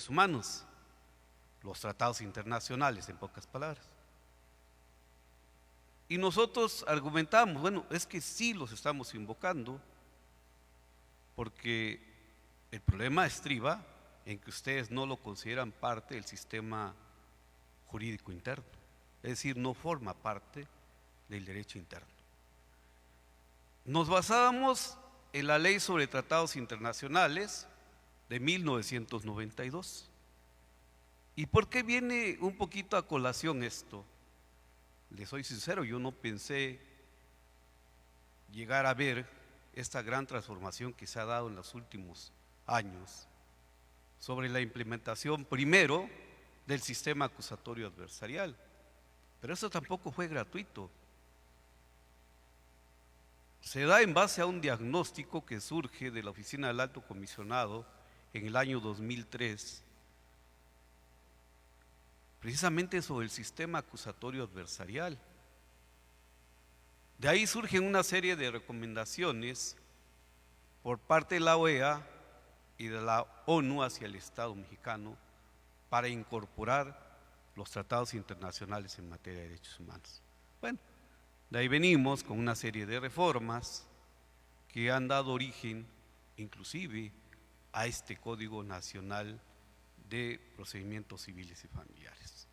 derechos humanos, los tratados internacionales, en pocas palabras. Y nosotros argumentamos, bueno, es que sí los estamos invocando, porque el problema estriba en que ustedes no lo consideran parte del sistema jurídico interno, es decir, no forma parte del derecho interno. Nos basábamos en la Ley sobre Tratados Internacionales de 1992. ¿Y por qué viene un poquito a colación esto? Les soy sincero, yo no pensé llegar a ver esta gran transformación que se ha dado en los últimos años sobre la implementación primero del sistema acusatorio adversarial, pero eso tampoco fue gratuito. Se da en base a un diagnóstico que surge de la Oficina del Alto Comisionado en el año 2003, precisamente sobre el sistema acusatorio adversarial. De ahí surgen una serie de recomendaciones por parte de la OEA y de la ONU hacia el Estado mexicano para incorporar los tratados internacionales en materia de derechos humanos. Bueno, de ahí venimos con una serie de reformas que han dado origen inclusive a este Código Nacional de Procedimientos Civiles y Familiares.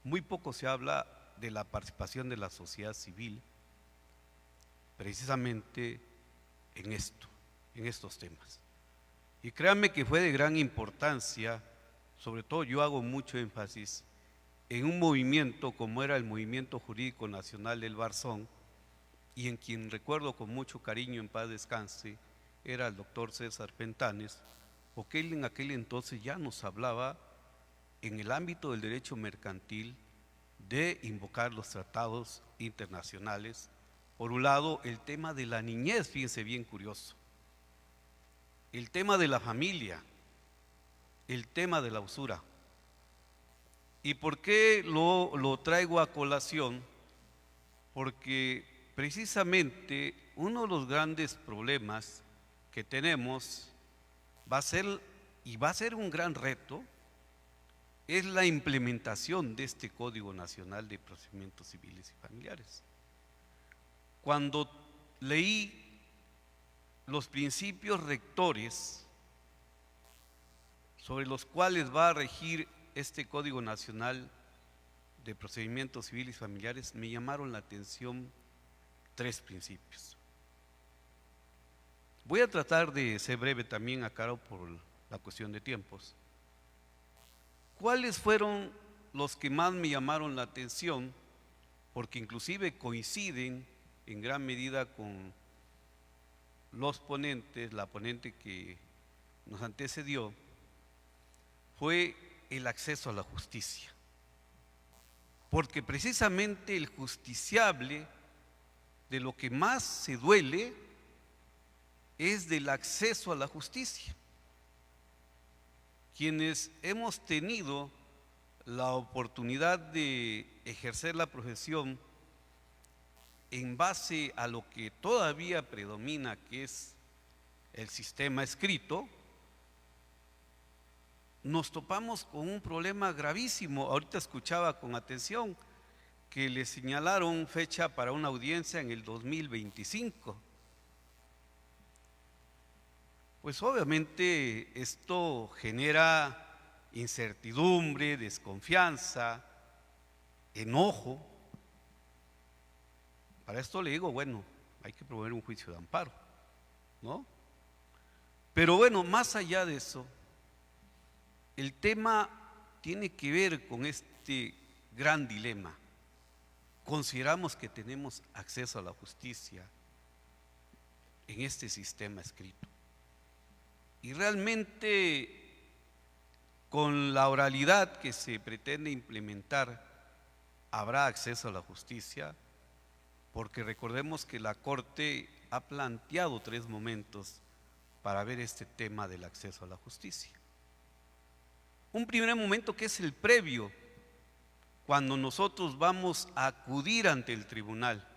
Muy poco se habla de la participación de la sociedad civil precisamente en estos temas. Y créanme que fue de gran importancia, sobre todo yo hago mucho énfasis en un movimiento como era el Movimiento Jurídico Nacional del Barzón, y en quien recuerdo con mucho cariño, en paz descanse, era el doctor César Pentanes, porque él en aquel entonces ya nos hablaba en el ámbito del derecho mercantil de invocar los tratados internacionales. Por un lado, el tema de la niñez, fíjense bien curioso, el tema de la familia, el tema de la usura. ¿Y por qué lo traigo a colación? Porque precisamente uno de los grandes problemas que tenemos va a ser un gran reto, es la implementación de este Código Nacional de Procedimientos Civiles y Familiares. Cuando leí los principios rectores sobre los cuales va a regir este Código Nacional de Procedimientos Civiles y Familiares, me llamaron la atención tres principios. Voy a tratar de ser breve también acá por la cuestión de tiempos. ¿Cuáles fueron los que más me llamaron la atención? Porque inclusive coinciden en gran medida con los ponentes, la ponente que nos antecedió, fue el acceso a la justicia. Porque precisamente el justiciable de lo que más se duele es del acceso a la justicia. Quienes hemos tenido la oportunidad de ejercer la profesión en base a lo que todavía predomina, que es el sistema escrito, nos topamos con un problema gravísimo. Ahorita escuchaba con atención que le señalaron fecha para una audiencia en el 2025. Pues obviamente esto genera incertidumbre, desconfianza, enojo. Para esto le digo, bueno, hay que promover un juicio de amparo, ¿no? Pero bueno, más allá de eso, el tema tiene que ver con este gran dilema. Consideramos que tenemos acceso a la justicia en este sistema escrito. Y realmente, con la oralidad que se pretende implementar, ¿habrá acceso a la justicia? Porque recordemos que la Corte ha planteado tres momentos para ver este tema del acceso a la justicia. Un primer momento que es el previo, cuando nosotros vamos a acudir ante el tribunal,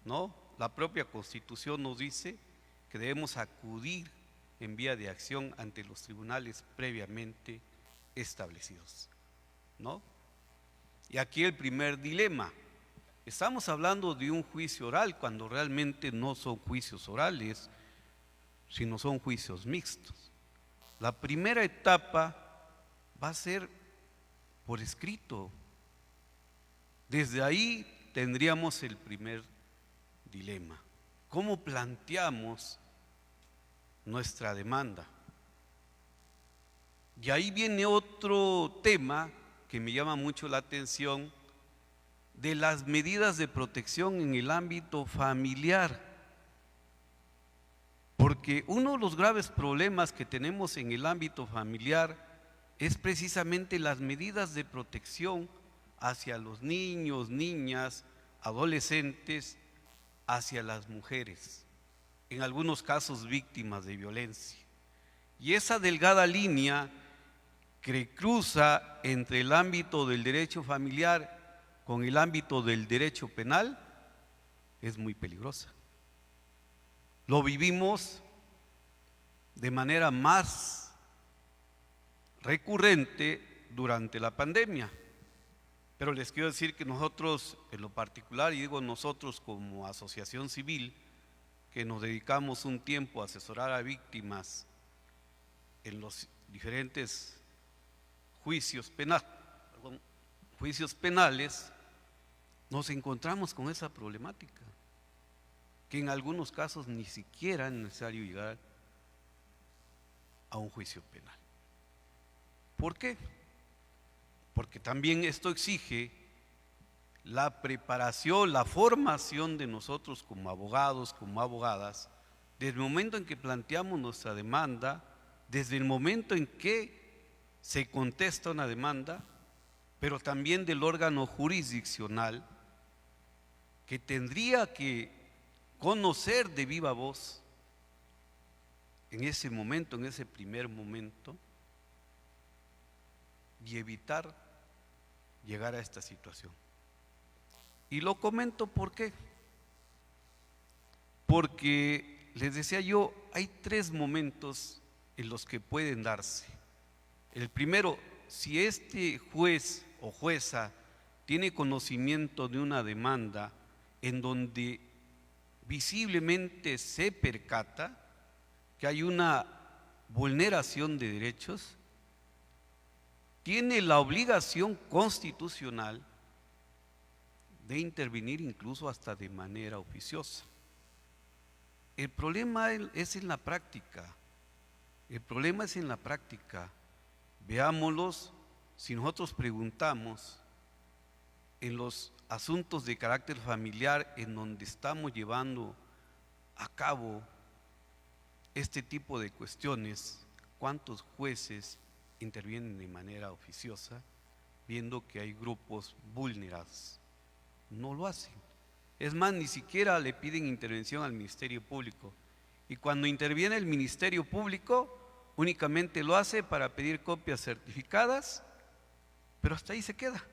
¿no? La propia Constitución nos dice que debemos acudir en vía de acción ante los tribunales previamente establecidos, ¿no? Y aquí el primer dilema. Estamos hablando de un juicio oral cuando realmente no son juicios orales, sino son juicios mixtos. La primera etapa va a ser por escrito. Desde ahí tendríamos el primer dilema. ¿Cómo planteamos nuestra demanda? Y ahí viene otro tema que me llama mucho la atención, de las medidas de protección en el ámbito familiar. Porque uno de los graves problemas que tenemos en el ámbito familiar es precisamente las medidas de protección hacia los niños, niñas, adolescentes, hacia las mujeres, en algunos casos víctimas de violencia. Y esa delgada línea que cruza entre el ámbito del derecho familiar con el ámbito del derecho penal es muy peligrosa. Lo vivimos de manera más recurrente durante la pandemia, pero les quiero decir que nosotros, en lo particular, y digo nosotros como asociación civil, que nos dedicamos un tiempo a asesorar a víctimas en los diferentes juicios penales, nos encontramos con esa problemática, que en algunos casos ni siquiera es necesario llegar a un juicio penal. ¿Por qué? Porque también esto exige la preparación, la formación de nosotros como abogados, como abogadas, desde el momento en que planteamos nuestra demanda, desde el momento en que se contesta una demanda, pero también del órgano jurisdiccional que tendría que conocer de viva voz en ese momento, en ese primer momento, y evitar llegar a esta situación. Y lo comento ¿por qué? Porque les decía yo, hay tres momentos en los que pueden darse. El primero, si este juez o jueza tiene conocimiento de una demanda en donde visiblemente se percata que hay una vulneración de derechos, tiene la obligación constitucional de intervenir incluso hasta de manera oficiosa. El problema es en la práctica. El problema es en la práctica. Veámoslos, si nosotros preguntamos en los asuntos de carácter familiar en donde estamos llevando a cabo este tipo de cuestiones, ¿cuántos jueces intervienen de manera oficiosa viendo que hay grupos vulnerados? No lo hacen. Es más, ni siquiera le piden intervención al Ministerio Público. Y cuando interviene el Ministerio Público, únicamente lo hace para pedir copias certificadas, pero hasta ahí se queda.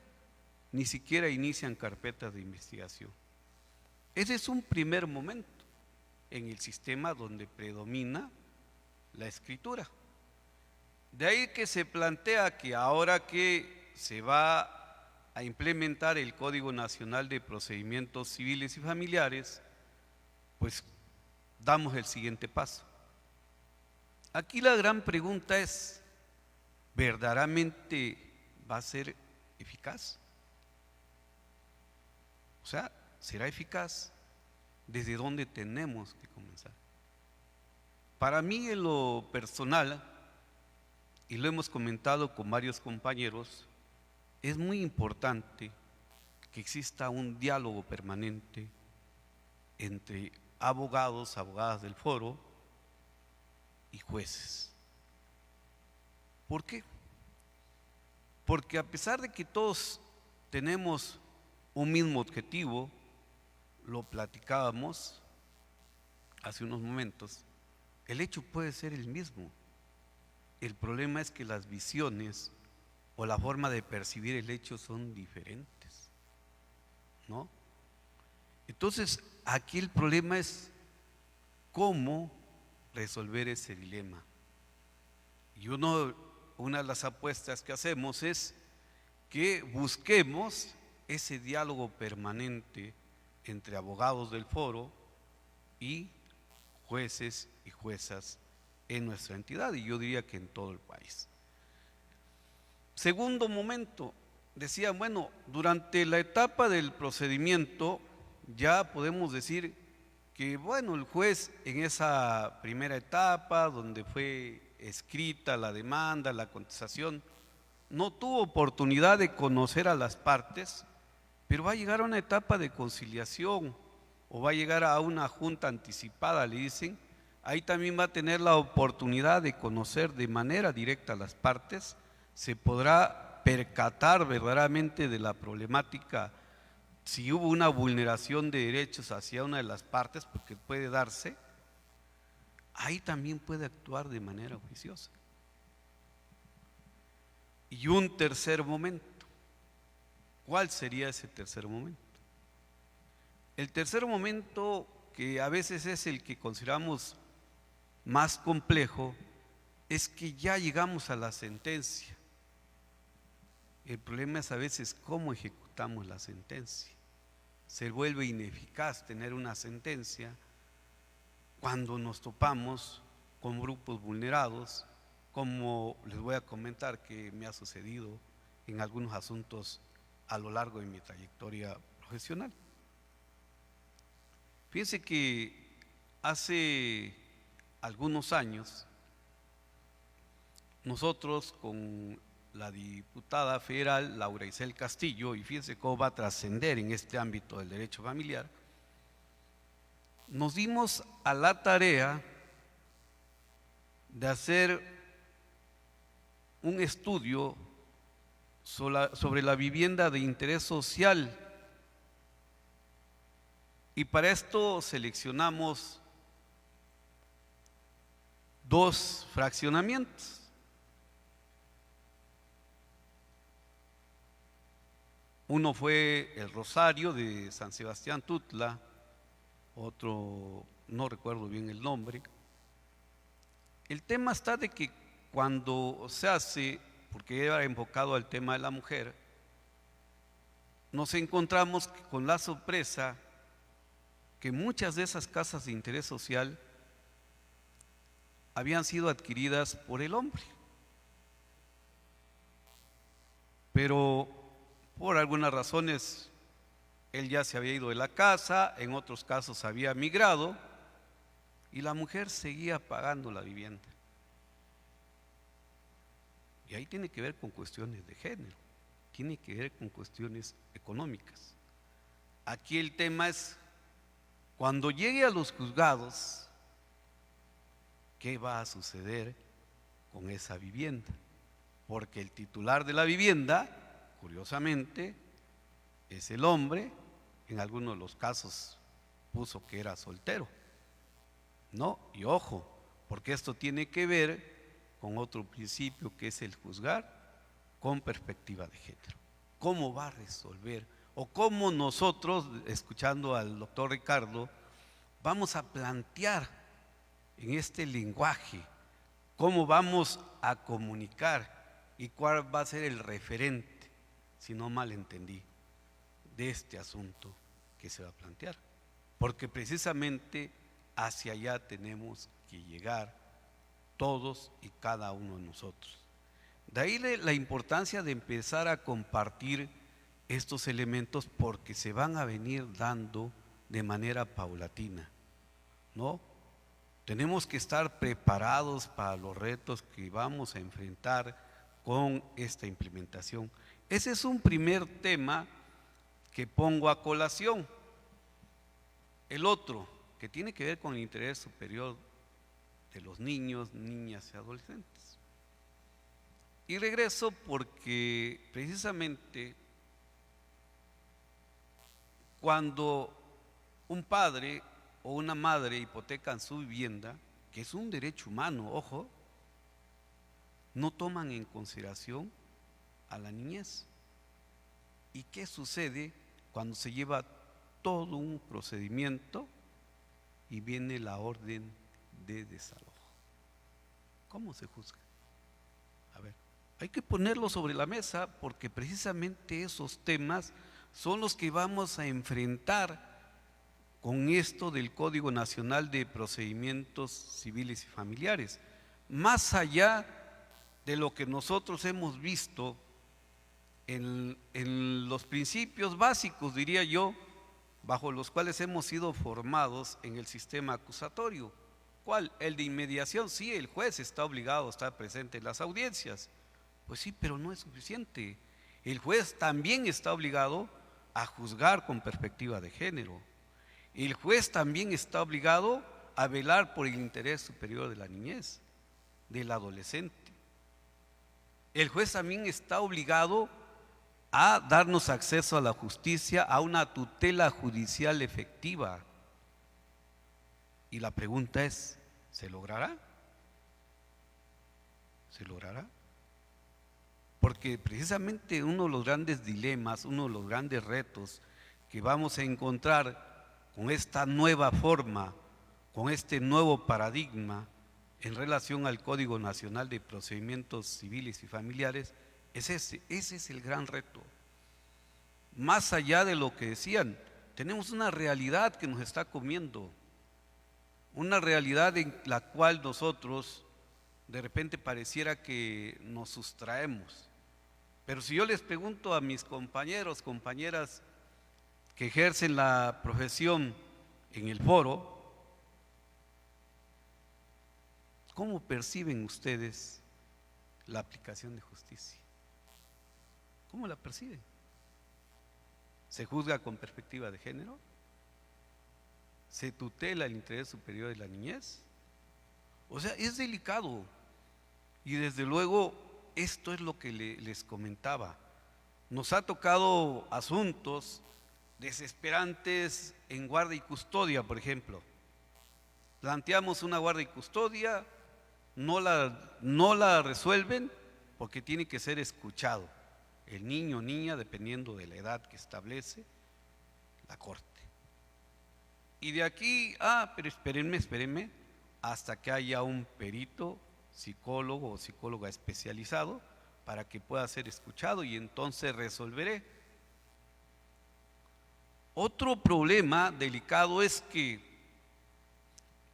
Ni siquiera inician carpetas de investigación. Ese es un primer momento en el sistema donde predomina la escritura. De ahí que se plantea que ahora que se va a implementar el Código Nacional de Procedimientos Civiles y Familiares, pues damos el siguiente paso. Aquí la gran pregunta es, ¿verdaderamente va a ser eficaz? O sea, ¿será eficaz? ¿Desde dónde tenemos que comenzar? Para mí, en lo personal, y lo hemos comentado con varios compañeros, es muy importante que exista un diálogo permanente entre abogados, abogadas del foro y jueces. ¿Por qué? Porque a pesar de que todos tenemos un mismo objetivo, lo platicábamos hace unos momentos, el hecho puede ser el mismo. El problema es que las visiones o la forma de percibir el hecho son diferentes, ¿no? Entonces, aquí el problema es cómo resolver ese dilema. Y uno una de las apuestas que hacemos es que busquemos ese diálogo permanente entre abogados del foro y jueces y juezas en nuestra entidad, y yo diría que en todo el país. Segundo momento, decía, bueno, durante la etapa del procedimiento ya podemos decir que, bueno, el juez en esa primera etapa donde fue escrita la demanda, la contestación, no tuvo oportunidad de conocer a las partes, pero va a llegar a una etapa de conciliación o va a llegar a una junta anticipada, le dicen. Ahí también va a tener la oportunidad de conocer de manera directa a las partes, se podrá percatar verdaderamente de la problemática, si hubo una vulneración de derechos hacia una de las partes, porque puede darse, ahí también puede actuar de manera juiciosa. Y un tercer momento, ¿cuál sería ese tercer momento? El tercer momento, que a veces es el que consideramos más complejo, es que ya llegamos a la sentencia. El problema es a veces cómo ejecutamos la sentencia. Se vuelve ineficaz tener una sentencia cuando nos topamos con grupos vulnerados, como les voy a comentar que me ha sucedido en algunos asuntos a lo largo de mi trayectoria profesional. Fíjense que hace algunos años nosotros con la diputada federal Laura Isel Castillo, y fíjense cómo va a trascender en este ámbito del derecho familiar, nos dimos a la tarea de hacer un estudio sobre la vivienda de interés social, y para esto seleccionamos 2 fraccionamientos. Uno fue el Rosario de San Sebastián Tutla, otro no recuerdo bien el nombre. El tema está de que cuando se hace, porque era enfocado al tema de la mujer, nos encontramos con la sorpresa que muchas de esas casas de interés social habían sido adquiridas por el hombre, pero por algunas razones él ya se había ido de la casa, en otros casos había migrado y la mujer seguía pagando la vivienda. Y ahí tiene que ver con cuestiones de género, tiene que ver con cuestiones económicas. Aquí el tema es, cuando llegue a los juzgados, ¿qué va a suceder con esa vivienda? Porque el titular de la vivienda, curiosamente, es el hombre. En algunos de los casos puso que era soltero, ¿no? Y ojo, porque esto tiene que ver con otro principio, que es el juzgar con perspectiva de género. ¿Cómo va a resolver? O cómo nosotros, escuchando al doctor Ricardo, vamos a plantear en este lenguaje, cómo vamos a comunicar y cuál va a ser el referente, si no mal entendí, de este asunto que se va a plantear, porque precisamente hacia allá tenemos que llegar todos y cada uno de nosotros. De ahí la importancia de empezar a compartir estos elementos, porque se van a venir dando de manera paulatina, ¿no? Tenemos que estar preparados para los retos que vamos a enfrentar con esta implementación. Ese es un primer tema que pongo a colación. El otro, que tiene que ver con el interés superior de los niños, niñas y adolescentes. Y regreso porque precisamente cuando un padre o una madre hipotecan su vivienda, que es un derecho humano, ojo, no toman en consideración a la niñez. ¿Y qué sucede cuando se lleva todo un procedimiento y viene la orden de desalojo? ¿Cómo se juzga? A ver, hay que ponerlo sobre la mesa porque precisamente esos temas son los que vamos a enfrentar con esto del Código Nacional de Procedimientos Civiles y Familiares. Más allá de lo que nosotros hemos visto en los principios básicos, diría yo, bajo los cuales hemos sido formados en el sistema acusatorio. ¿Cuál? El de inmediación. Sí, el juez está obligado a estar presente en las audiencias. Pues sí, pero no es suficiente. El juez también está obligado a juzgar con perspectiva de género. El juez también está obligado a velar por el interés superior de la niñez, del adolescente. El juez también está obligado a darnos acceso a la justicia, a una tutela judicial efectiva. Y la pregunta es, ¿se logrará? ¿Se logrará? Porque precisamente uno de los grandes dilemas, uno de los grandes retos que vamos a encontrar con esta nueva forma, con este nuevo paradigma en relación al Código Nacional de Procedimientos Civiles y Familiares, es ese es el gran reto. Más allá de lo que decían, tenemos una realidad que nos está comiendo, una realidad en la cual nosotros de repente pareciera que nos sustraemos. Pero si yo les pregunto a mis compañeros, compañeras que ejercen la profesión en el foro, ¿cómo perciben ustedes la aplicación de justicia? ¿Cómo la perciben? ¿Se juzga con perspectiva de género? ¿Se tutela el interés superior de la niñez? O sea, es delicado. Y desde luego, esto es lo que les comentaba. Nos ha tocado asuntos desesperantes en guardia y custodia, por ejemplo. Planteamos una guardia y custodia, no la resuelven porque tiene que ser escuchado el niño o niña, dependiendo de la edad que establece la corte. Y de aquí, pero espérenme, hasta que haya un perito, psicólogo o psicóloga especializado para que pueda ser escuchado y entonces resolveré. Otro problema delicado es que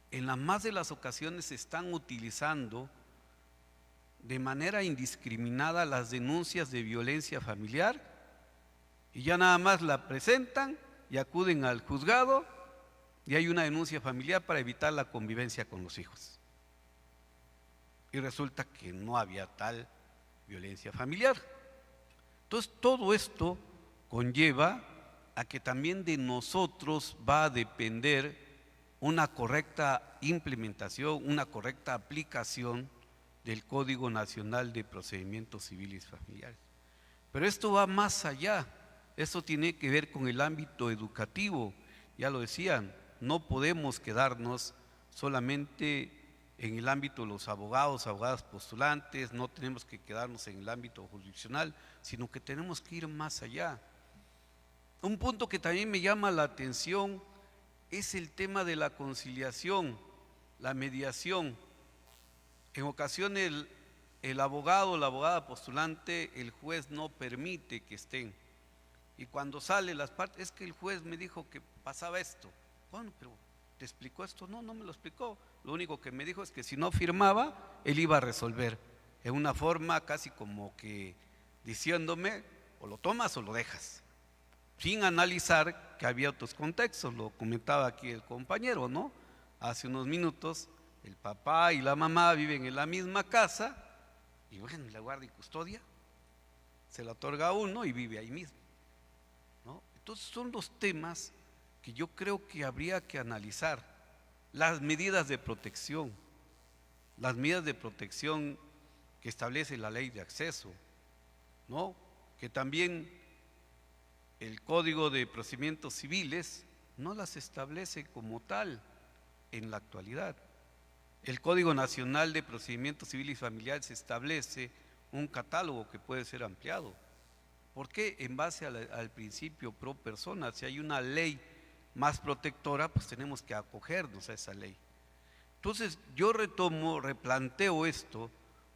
en la más de las ocasiones se están utilizando de manera indiscriminada las denuncias de violencia familiar y ya nada más la presentan y acuden al juzgado y hay una denuncia familiar para evitar la convivencia con los hijos. Y resulta que no había tal violencia familiar. Entonces todo esto conlleva a que también de nosotros va a depender una correcta implementación, una correcta aplicación del Código Nacional de Procedimientos Civiles y Familiares. Pero esto va más allá, esto tiene que ver con el ámbito educativo, ya lo decían, no podemos quedarnos solamente en el ámbito de los abogados, abogadas postulantes, no tenemos que quedarnos en el ámbito jurisdiccional, sino que tenemos que ir más allá. Un punto que también me llama la atención es el tema de la conciliación, la mediación. En ocasiones el abogado o la abogada postulante, el juez no permite que estén. Y cuando sale las partes, es que el juez me dijo que pasaba esto. Bueno, pero ¿te explicó esto? No, no me lo explicó. Lo único que me dijo es que si no firmaba, él iba a resolver. En una forma casi como que diciéndome, o lo tomas o lo dejas. Sin analizar que había otros contextos, lo comentaba aquí el compañero, ¿no? Hace unos minutos, el papá y la mamá viven en la misma casa, y bueno, la guardia y custodia se la otorga a uno y vive ahí mismo, ¿no? Entonces son los temas que yo creo que habría que analizar. Las medidas de protección que establece la ley de acceso, ¿no? Que también el Código de Procedimientos Civiles no las establece como tal en la actualidad. El Código Nacional de Procedimientos Civiles y Familiares establece un catálogo que puede ser ampliado. ¿Por qué? En base al principio pro persona. Si hay una ley más protectora, pues tenemos que acogernos a esa ley. Entonces yo replanteo esto,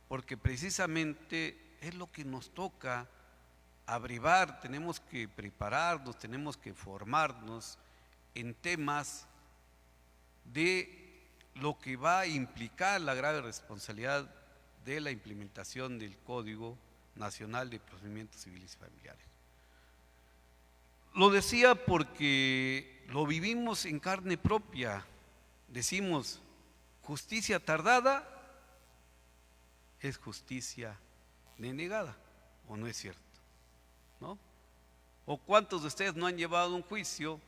porque precisamente es lo que nos toca abrevar, tenemos que prepararnos, tenemos que formarnos en temas de lo que va a implicar la grave responsabilidad de la implementación del Código Nacional de Procedimientos Civiles y Familiares. Lo decía porque lo vivimos en carne propia. Decimos, justicia tardada es justicia denegada, ¿o no es cierto? ¿No? ¿O cuántos de ustedes no han llevado un juicio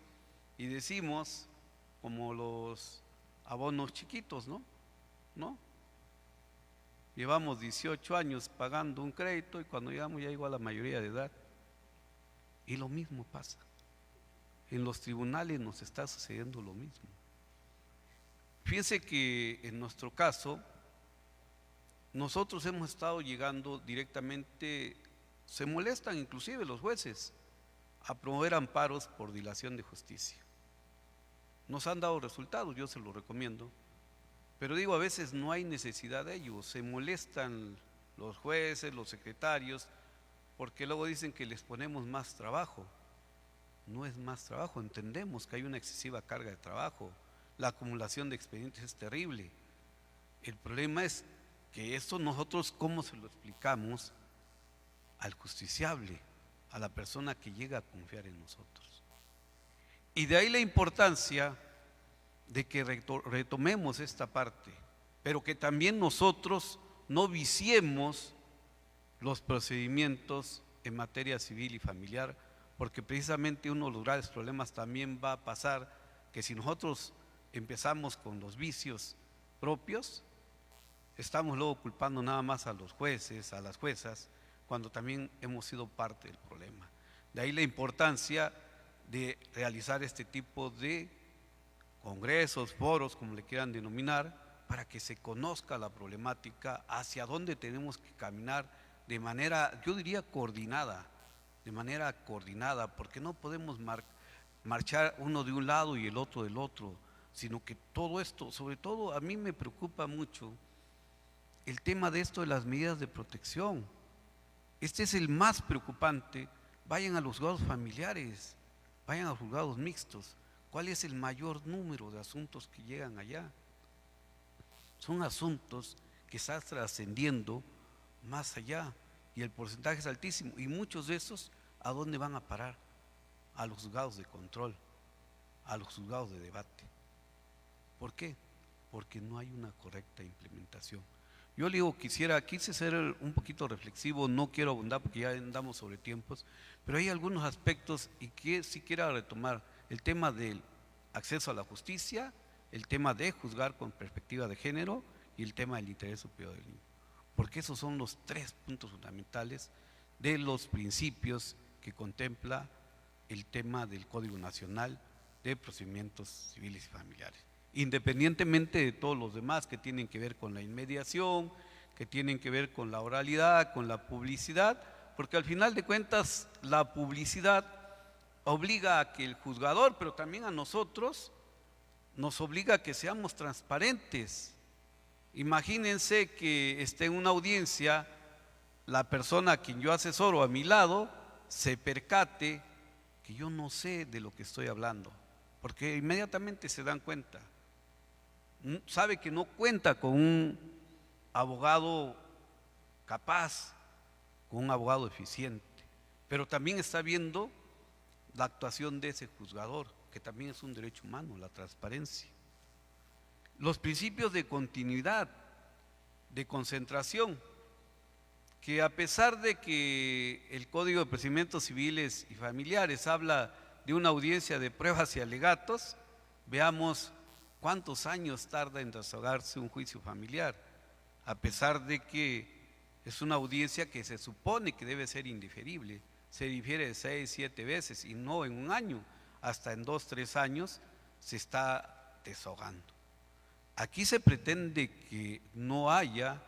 y decimos, como los abonos chiquitos, ¿no? ¿No? Llevamos 18 años pagando un crédito y cuando llegamos ya llegó a la mayoría de edad. Y lo mismo pasa. En los tribunales nos está sucediendo lo mismo. Fíjense que en nuestro caso, nosotros hemos estado llegando directamente, se molestan inclusive los jueces a promover amparos por dilación de justicia. Nos han dado resultados, yo se los recomiendo, pero digo, a veces no hay necesidad de ello, se molestan los jueces, los secretarios, porque luego dicen que les ponemos más trabajo. No es más trabajo, entendemos que hay una excesiva carga de trabajo, la acumulación de expedientes es terrible. El problema es que esto nosotros, ¿cómo se lo explicamos al justiciable, a la persona que llega a confiar en nosotros? Y de ahí la importancia de que retomemos esta parte, pero que también nosotros no viciemos los procedimientos en materia civil y familiar, porque precisamente uno de los graves problemas también va a pasar que si nosotros empezamos con los vicios propios, estamos luego culpando nada más a los jueces, a las juezas, cuando también hemos sido parte del problema. De ahí la importancia de realizar este tipo de congresos, foros, como le quieran denominar, para que se conozca la problemática, hacia dónde tenemos que caminar de manera, yo diría, coordinada, porque no podemos marchar uno de un lado y el otro del otro, sino que todo esto, sobre todo a mí me preocupa mucho el tema de esto de las medidas de protección. Este es el más preocupante. Vayan a los juzgados familiares, vayan a los juzgados mixtos. ¿Cuál es el mayor número de asuntos que llegan allá? Son asuntos que están trascendiendo más allá y el porcentaje es altísimo. Y muchos de esos, ¿a dónde van a parar? A los juzgados de control, a los juzgados de debate. ¿Por qué? Porque no hay una correcta implementación. Yo le digo, quise ser un poquito reflexivo, no quiero abundar porque ya andamos sobre tiempos, pero hay algunos aspectos y que sí quiero retomar: el tema del acceso a la justicia, el tema de juzgar con perspectiva de género y el tema del interés superior del niño, porque esos son los tres puntos fundamentales de los principios que contempla el tema del Código Nacional de Procedimientos Civiles y Familiares, independientemente de todos los demás que tienen que ver con la inmediación, que tienen que ver con la oralidad, con la publicidad, porque al final de cuentas la publicidad obliga a que el juzgador, pero también a nosotros, nos obliga a que seamos transparentes. Imagínense que esté en una audiencia la persona a quien yo asesoro a mi lado se percate que yo no sé de lo que estoy hablando, porque inmediatamente se dan cuenta. Sabe que no cuenta con un abogado capaz, con un abogado eficiente, pero también está viendo la actuación de ese juzgador, que también es un derecho humano, la transparencia. Los principios de continuidad, de concentración, que a pesar de que el Código de Procedimientos Civiles y Familiares habla de una audiencia de pruebas y alegatos, veamos cuántos años tarda en desahogarse un juicio familiar, a pesar de que es una audiencia que se supone que debe ser indiferible, se difiere de 6, 7 veces y no en un año, hasta en 2, 3 años se está desahogando. Aquí se pretende que no haya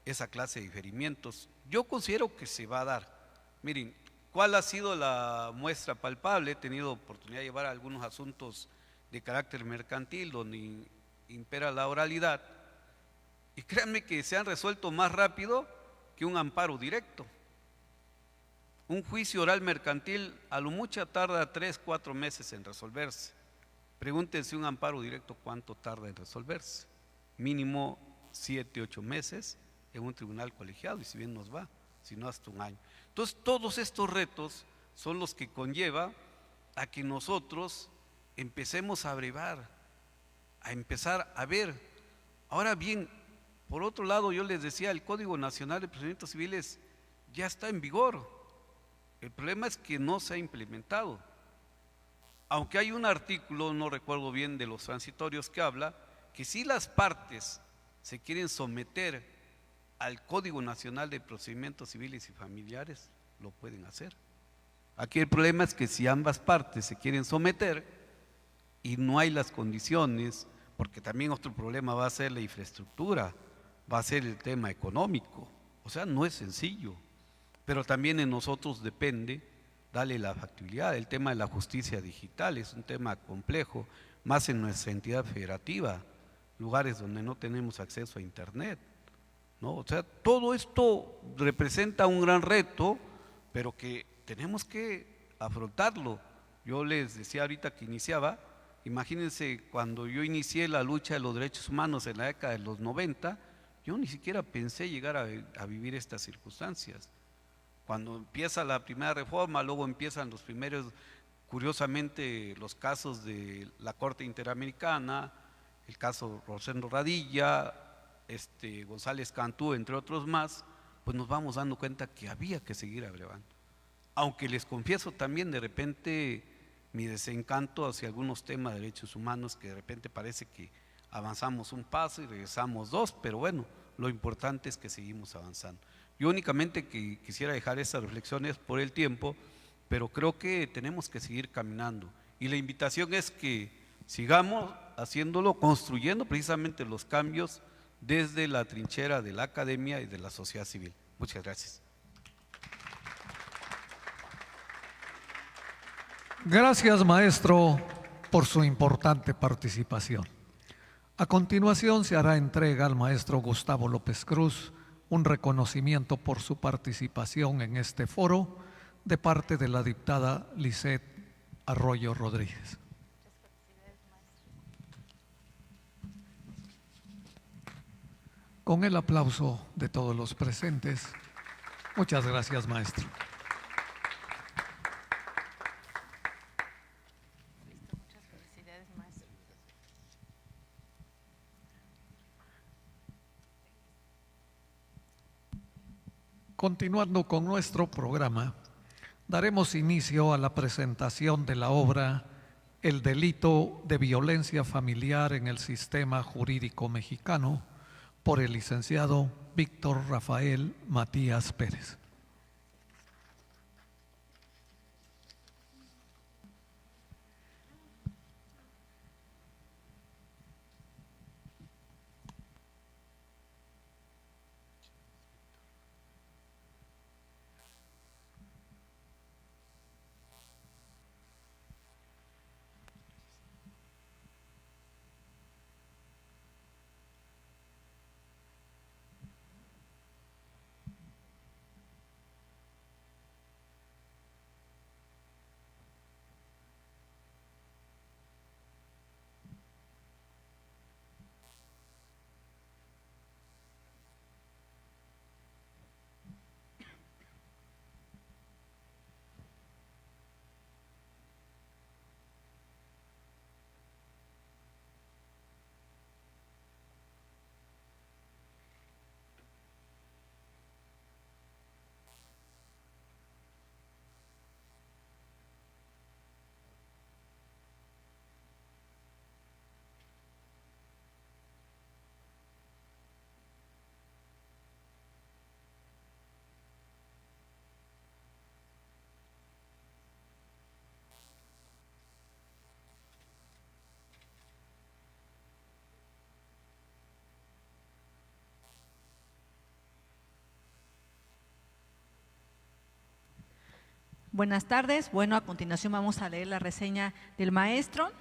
esa clase de diferimientos. Yo considero que se va a dar. Miren, ¿cuál ha sido la muestra palpable? He tenido oportunidad de llevar algunos asuntos de carácter mercantil donde impera la oralidad y créanme que se han resuelto más rápido que un amparo directo. Un juicio oral mercantil a lo mucho tarda 3, 4 meses en resolverse. Pregúntense un amparo directo cuánto tarda en resolverse. Mínimo 7, 8 meses en un tribunal colegiado, y si bien nos va, si no hasta un año. Entonces todos estos retos son los que conlleva a que nosotros empecemos a brevar, a empezar a ver. Ahora bien, por otro lado, yo les decía, el Código Nacional de Procedimientos Civiles ya está en vigor. El problema es que no se ha implementado. Aunque hay un artículo, no recuerdo bien, de los transitorios que habla que si las partes se quieren someter al Código Nacional de Procedimientos Civiles y Familiares, lo pueden hacer. Aquí el problema es que si ambas partes se quieren someter y no hay las condiciones, porque también otro problema va a ser la infraestructura, va a ser el tema económico, o sea, no es sencillo, pero también en nosotros depende darle la factibilidad. El tema de la justicia digital es un tema complejo, más en nuestra entidad federativa, lugares donde no tenemos acceso a internet, ¿no? O sea, todo esto representa un gran reto, pero que tenemos que afrontarlo. Yo les decía ahorita que iniciaba, imagínense cuando yo inicié la lucha de los derechos humanos en la década de los 90, yo ni siquiera pensé llegar a vivir estas circunstancias. Cuando empieza la primera reforma, luego empiezan los primeros, curiosamente, los casos de la Corte Interamericana, el caso Rosendo Radilla, González Cantú, entre otros más, pues nos vamos dando cuenta que había que seguir abrevando. Aunque les confieso también de repente mi desencanto hacia algunos temas de derechos humanos, que de repente parece que avanzamos un paso y regresamos dos, pero bueno, lo importante es que seguimos avanzando. Yo únicamente quisiera dejar esas reflexiones por el tiempo, pero creo que tenemos que seguir caminando, y la invitación es que sigamos haciéndolo, construyendo precisamente los cambios desde la trinchera de la academia y de la sociedad civil. Muchas gracias. Gracias, maestro, por su importante participación. A continuación se hará entrega al maestro Gustavo López Cruz un reconocimiento por su participación en este foro de parte de la diputada Lisette Arroyo Rodríguez. Con el aplauso de todos los presentes. Muchas gracias, maestro. Continuando con nuestro programa, daremos inicio a la presentación de la obra El delito de violencia familiar en el sistema jurídico mexicano por el licenciado Víctor Rafael Matías Pérez. Buenas tardes. Bueno, a continuación vamos a leer la reseña del maestro.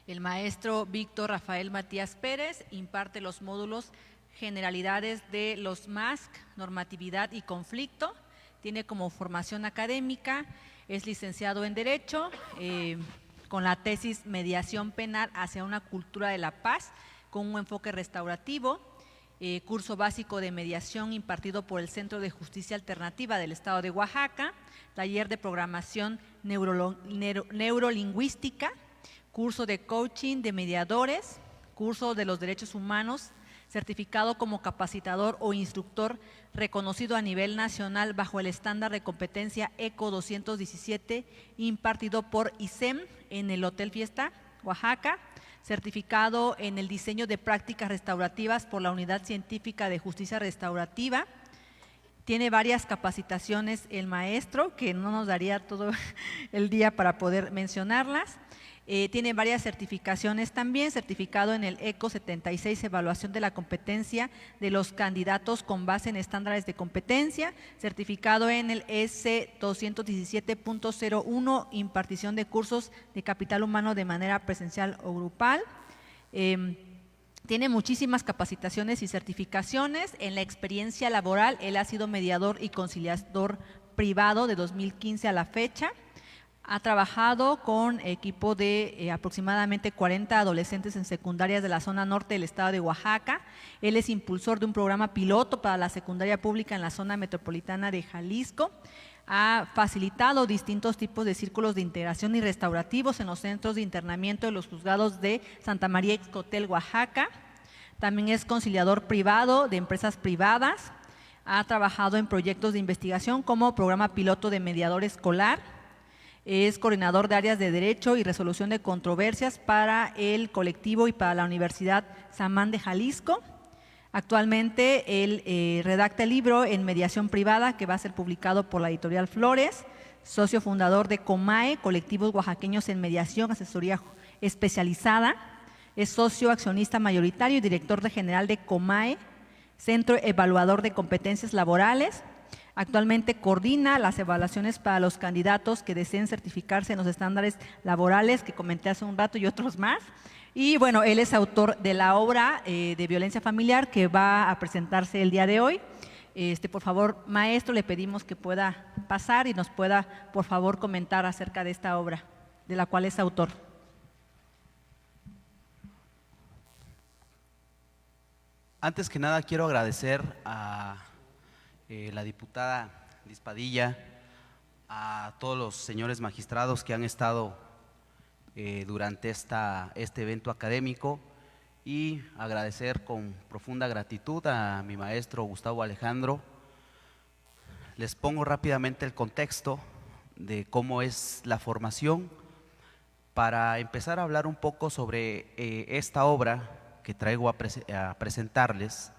El maestro Víctor Rafael Matías Pérez imparte los módulos Generalidades de los MASC, Normatividad y Conflicto, tiene como formación académica, es licenciado en Derecho, con la tesis Mediación Penal hacia una cultura de la paz, con un enfoque restaurativo, curso básico de mediación impartido por el Centro de Justicia Alternativa del Estado de Oaxaca, taller de programación neurolingüística, curso de coaching de mediadores, curso de los derechos humanos, certificado como capacitador o instructor reconocido a nivel nacional bajo el estándar de competencia ECO 217 impartido por ISEM en el Hotel Fiesta, Oaxaca, certificado en el diseño de prácticas restaurativas por la Unidad Científica de Justicia Restaurativa. Tiene varias capacitaciones el maestro, que no nos daría todo el día para poder mencionarlas. Tiene varias certificaciones también, certificado en el ECO 76, evaluación de la competencia de los candidatos con base en estándares de competencia, certificado en el EC 217.01, impartición de cursos de capital humano de manera presencial o grupal. Tiene muchísimas capacitaciones y certificaciones. En la experiencia laboral, él ha sido mediador y conciliador privado de 2015 a la fecha. Ha trabajado con equipo de aproximadamente 40 adolescentes en secundarias de la zona norte del estado de Oaxaca. Él es impulsor de un programa piloto para la secundaria pública en la zona metropolitana de Jalisco. Ha facilitado distintos tipos de círculos de integración y restaurativos en los centros de internamiento de los juzgados de Santa María Ixcotel, Oaxaca. También es conciliador privado de empresas privadas. Ha trabajado en proyectos de investigación como programa piloto de mediador escolar. Es coordinador de áreas de derecho y resolución de controversias para el colectivo y para la Universidad Samán de Jalisco. Actualmente él redacta el libro en mediación privada que va a ser publicado por la editorial Flores, socio fundador de COMAE, Colectivos Oaxaqueños en Mediación, asesoría especializada. Es socio accionista mayoritario y director general de COMAE, Centro Evaluador de Competencias Laborales. Actualmente coordina las evaluaciones para los candidatos que deseen certificarse en los estándares laborales que comenté hace un rato y otros más. Y bueno, él es autor de la obra de violencia familiar que va a presentarse el día de hoy. Por favor, maestro, le pedimos que pueda pasar y nos pueda, por favor, comentar acerca de esta obra, de la cual es autor. Antes que nada, quiero agradecer a la diputada Liz Padilla, a todos los señores magistrados que han estado durante este evento académico, y agradecer con profunda gratitud a mi maestro Gustavo Alejandro. Les pongo rápidamente el contexto de cómo es la formación para empezar a hablar un poco sobre esta obra que traigo a presentarles,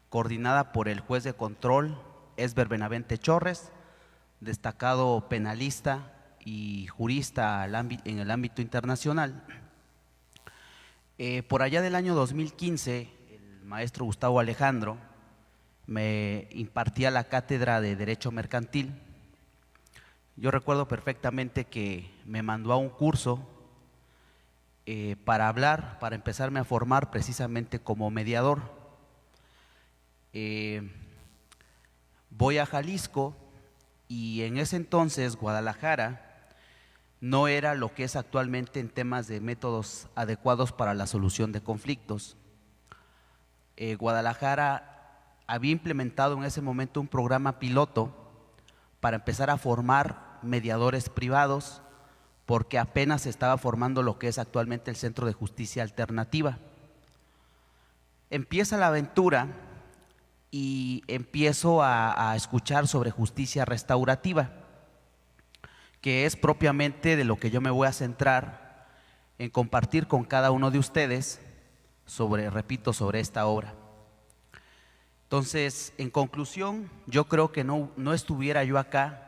coordinada por el juez de control Esber Benavente Chorres, destacado penalista y jurista en el ámbito internacional. Por allá del año 2015, el maestro Gustavo Alejandro me impartía la cátedra de Derecho Mercantil. Yo recuerdo perfectamente que me mandó a un curso para empezarme a formar precisamente como mediador. Voy a Jalisco y en ese entonces Guadalajara no era lo que es actualmente en temas de métodos adecuados para la solución de conflictos. Guadalajara había implementado en ese momento un programa piloto para empezar a formar mediadores privados, porque apenas se estaba formando lo que es actualmente el Centro de Justicia Alternativa. Empieza la aventura y empiezo a escuchar sobre justicia restaurativa, que es propiamente de lo que yo me voy a centrar en compartir con cada uno de ustedes sobre esta obra. Entonces, en conclusión, yo creo que no estuviera yo acá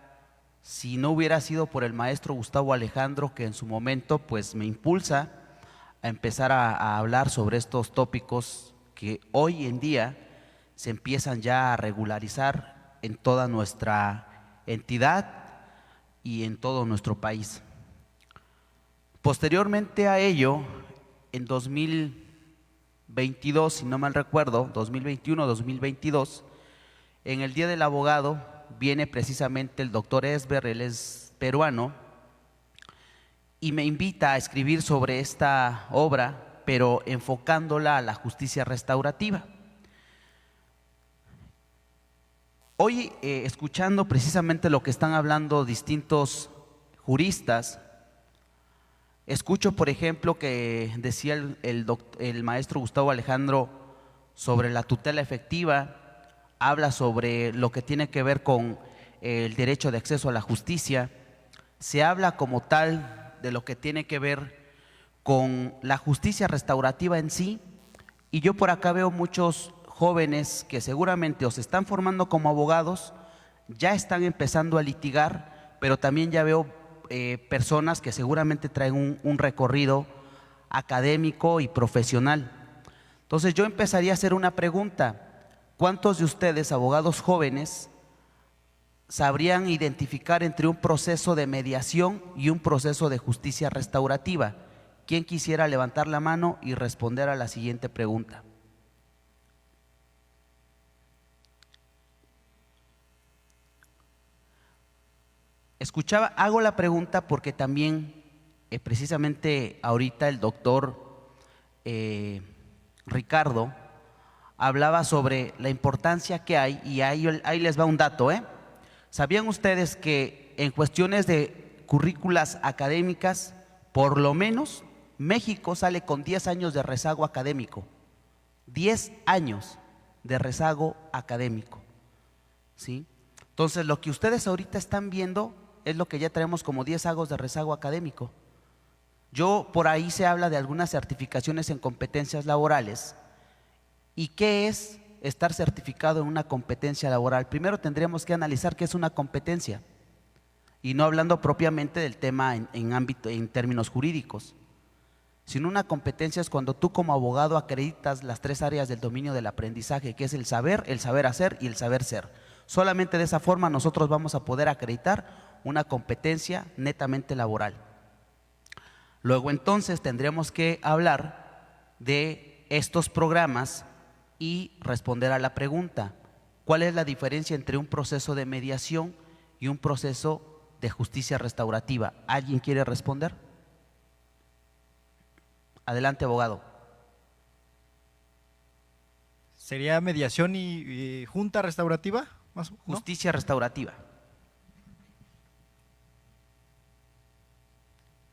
si no hubiera sido por el maestro Gustavo Alejandro, que en su momento pues me impulsa a empezar a hablar sobre estos tópicos que hoy en día se empiezan ya a regularizar en toda nuestra entidad y en todo nuestro país. Posteriormente a ello, en 2022, si no mal recuerdo, 2021-2022, en el Día del Abogado, viene precisamente el doctor Esber, él es peruano, y me invita a escribir sobre esta obra, pero enfocándola a la justicia restaurativa. Hoy, escuchando precisamente lo que están hablando distintos juristas, escucho, por ejemplo, que decía el maestro Gustavo Alejandro sobre la tutela efectiva, habla sobre lo que tiene que ver con el derecho de acceso a la justicia, se habla como tal de lo que tiene que ver con la justicia restaurativa en sí, y yo por acá veo muchos jóvenes que seguramente o se están formando como abogados, ya están empezando a litigar, pero también ya veo personas que seguramente traen un recorrido académico y profesional. Entonces yo empezaría a hacer una pregunta: ¿cuántos de ustedes, abogados jóvenes, sabrían identificar entre un proceso de mediación y un proceso de justicia restaurativa? ¿Quién quisiera levantar la mano y responder a la siguiente pregunta? Hago la pregunta porque también precisamente ahorita el doctor Ricardo hablaba sobre la importancia que hay, y ahí les va un dato. ¿Sabían ustedes que en cuestiones de currículas académicas, por lo menos México sale con 10 años de rezago académico? 10 años de rezago académico, ¿sí? Entonces, lo que ustedes ahorita están viendo es lo que ya traemos como 10 años de rezago académico. Por ahí se habla de algunas certificaciones en competencias laborales. ¿Y qué es estar certificado en una competencia laboral? Primero tendríamos que analizar qué es una competencia, y no hablando propiamente del tema en términos jurídicos, sino una competencia es cuando tú como abogado acreditas las 3 áreas del dominio del aprendizaje, que es el saber hacer y el saber ser. Solamente de esa forma nosotros vamos a poder acreditar una competencia netamente laboral. Luego entonces tendremos que hablar de estos programas y responder a la pregunta: ¿cuál es la diferencia entre un proceso de mediación y un proceso de justicia restaurativa? ¿Alguien quiere responder? Adelante, abogado. ¿Sería mediación y junta restaurativa? ¿No? Justicia restaurativa.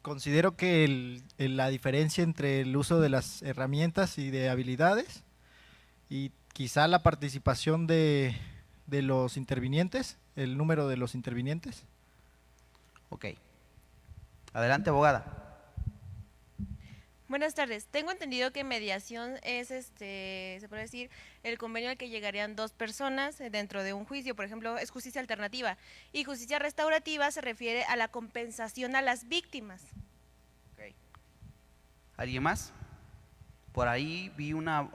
Considero que la diferencia entre el uso de las herramientas y de habilidades, y quizá la participación de los intervinientes, el número de los intervinientes. Ok. Adelante, abogada. Buenas tardes. Tengo entendido que mediación es, se puede decir, el convenio al que llegarían 2 personas dentro de un juicio. Por ejemplo, es justicia alternativa. Y justicia restaurativa se refiere a la compensación a las víctimas. Okay. ¿Alguien más? Por ahí vi una…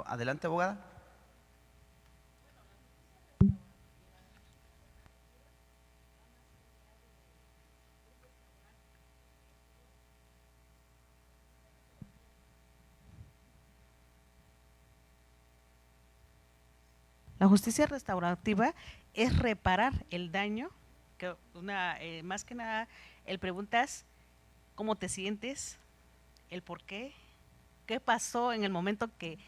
Adelante, abogada. La justicia restaurativa es reparar el daño, más que nada el preguntas cómo te sientes, el por qué pasó en el momento que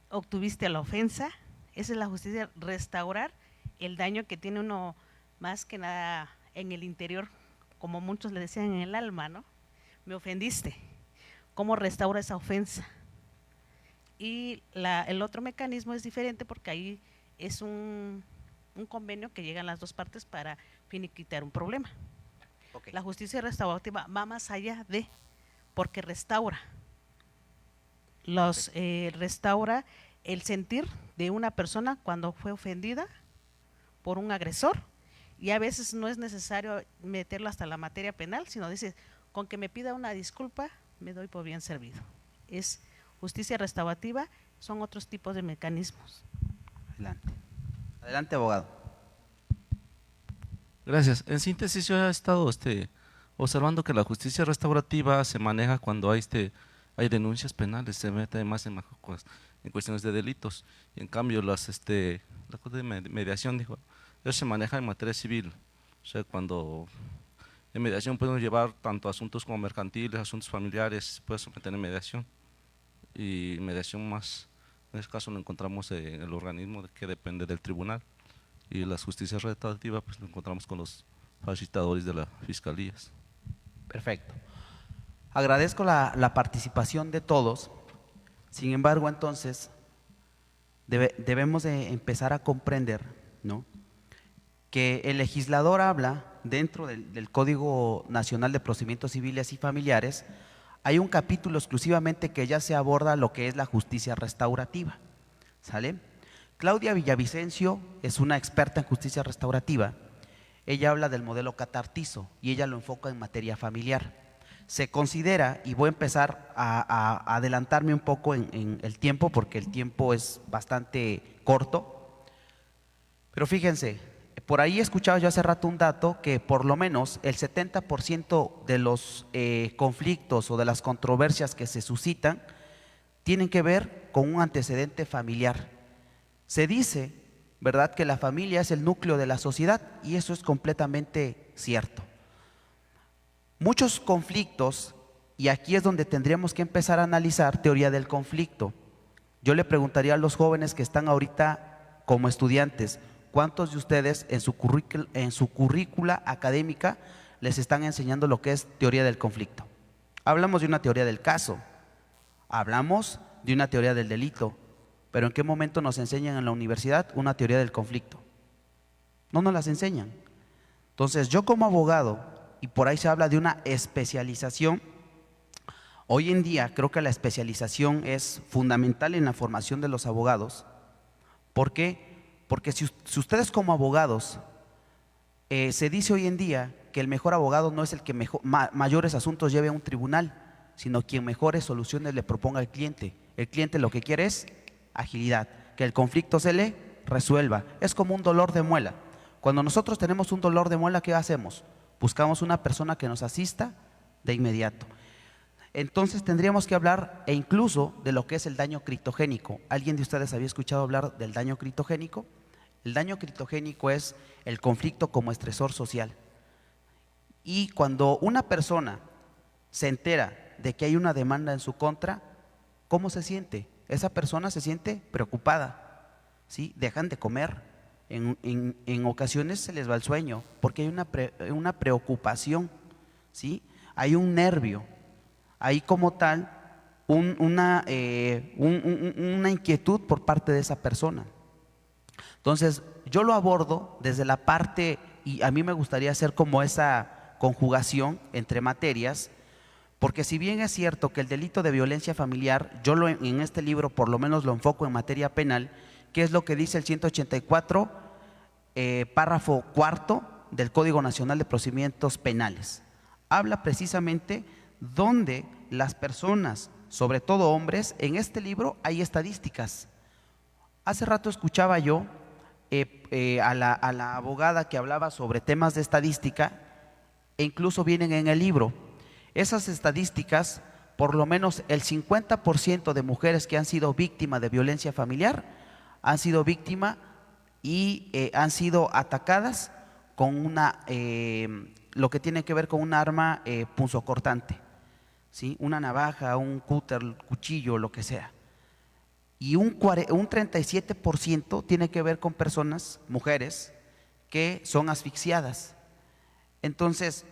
obtuviste la ofensa. Esa es la justicia, restaurar el daño que tiene uno más que nada en el interior, como muchos le decían, en el alma, ¿no? Me ofendiste, ¿cómo restaura esa ofensa? Y el otro mecanismo es diferente porque ahí es un convenio que llegan las 2 partes para finiquitar un problema. Okay. La justicia restaurativa va más allá porque restaura. Restaura el sentir de una persona cuando fue ofendida por un agresor, y a veces no es necesario meterlo hasta la materia penal, sino dice, con que me pida una disculpa, me doy por bien servido. Es justicia restaurativa, son otros tipos de mecanismos. Adelante. Adelante, abogado. Gracias. En síntesis, yo he estado observando que la justicia restaurativa se maneja cuando hay denuncias penales, se mete más en cuestiones de delitos. Y en cambio, la cosa de mediación, Eso se maneja en materia civil. O sea, cuando en mediación podemos llevar tanto asuntos como mercantiles, asuntos familiares, se puede someter en mediación. Y mediación más, en este caso lo encontramos en el organismo que depende del tribunal. Y las justicias restaurativas pues lo encontramos con los facilitadores de las fiscalías. Perfecto. Agradezco la participación de todos. Sin embargo, entonces, debemos de empezar a comprender, ¿no?, que el legislador habla dentro del Código Nacional de Procedimientos Civiles y Familiares, hay un capítulo exclusivamente que ya se aborda lo que es la justicia restaurativa, ¿sale? Claudia Villavicencio es una experta en justicia restaurativa. Ella habla del modelo catartizo y ella lo enfoca en materia familiar. Se considera, y voy a empezar a adelantarme un poco en el tiempo porque el tiempo es bastante corto, pero fíjense, por ahí he escuchado yo hace rato un dato que por lo menos el 70% de los conflictos o de las controversias que se suscitan tienen que ver con un antecedente familiar. Se dice, ¿verdad?, que la familia es el núcleo de la sociedad y eso es completamente cierto. Muchos conflictos, y aquí es donde tendríamos que empezar a analizar teoría del conflicto. Yo le preguntaría a los jóvenes que están ahorita como estudiantes, ¿cuántos de ustedes en su currícula académica les están enseñando lo que es teoría del conflicto? Hablamos de una teoría del caso, hablamos de una teoría del delito, pero ¿en qué momento nos enseñan en la universidad una teoría del conflicto? No nos las enseñan. Entonces yo como abogado, y por ahí se habla de una especialización, hoy en día creo que la especialización es fundamental en la formación de los abogados. ¿Por qué? Porque si ustedes como abogados, se dice hoy en día que el mejor abogado no es el que mayores asuntos lleve a un tribunal, sino quien mejores soluciones le proponga al cliente. El cliente lo que quiere es agilidad, que el conflicto se le resuelva. Es como un dolor de muela. Cuando nosotros tenemos un dolor de muela, ¿qué hacemos? Buscamos una persona que nos asista de inmediato. Entonces tendríamos que hablar e incluso de lo que es el daño criptogénico. ¿Alguien de ustedes había escuchado hablar del daño criptogénico? El daño criptogénico es el conflicto como estresor social. Y cuando una persona se entera de que hay una demanda en su contra, ¿cómo se siente? Esa persona se siente preocupada, ¿sí? Dejan de comer, en ocasiones se les va el sueño, porque hay una preocupación, ¿sí? Hay un nervio, hay como tal una inquietud por parte de esa persona. Entonces, yo lo abordo desde la parte, y a mí me gustaría hacer como esa conjugación entre materias, porque si bien es cierto que el delito de violencia familiar, yo en este libro por lo menos lo enfoco en materia penal, que es lo que dice el 184, párrafo cuarto del Código Nacional de Procedimientos Penales. Habla precisamente donde las personas, sobre todo hombres, en este libro hay estadísticas. Hace rato escuchaba yo a la abogada que hablaba sobre temas de estadística e incluso vienen en el libro. Esas estadísticas, por lo menos el 50% de mujeres que han sido víctimas de violencia familiar han sido víctimas y han sido atacadas con lo que tiene que ver con un arma punzocortante, ¿sí? Una navaja, un cúter, cuchillo, lo que sea. Y un 37% tiene que ver con personas, mujeres, que son asfixiadas. Entonces,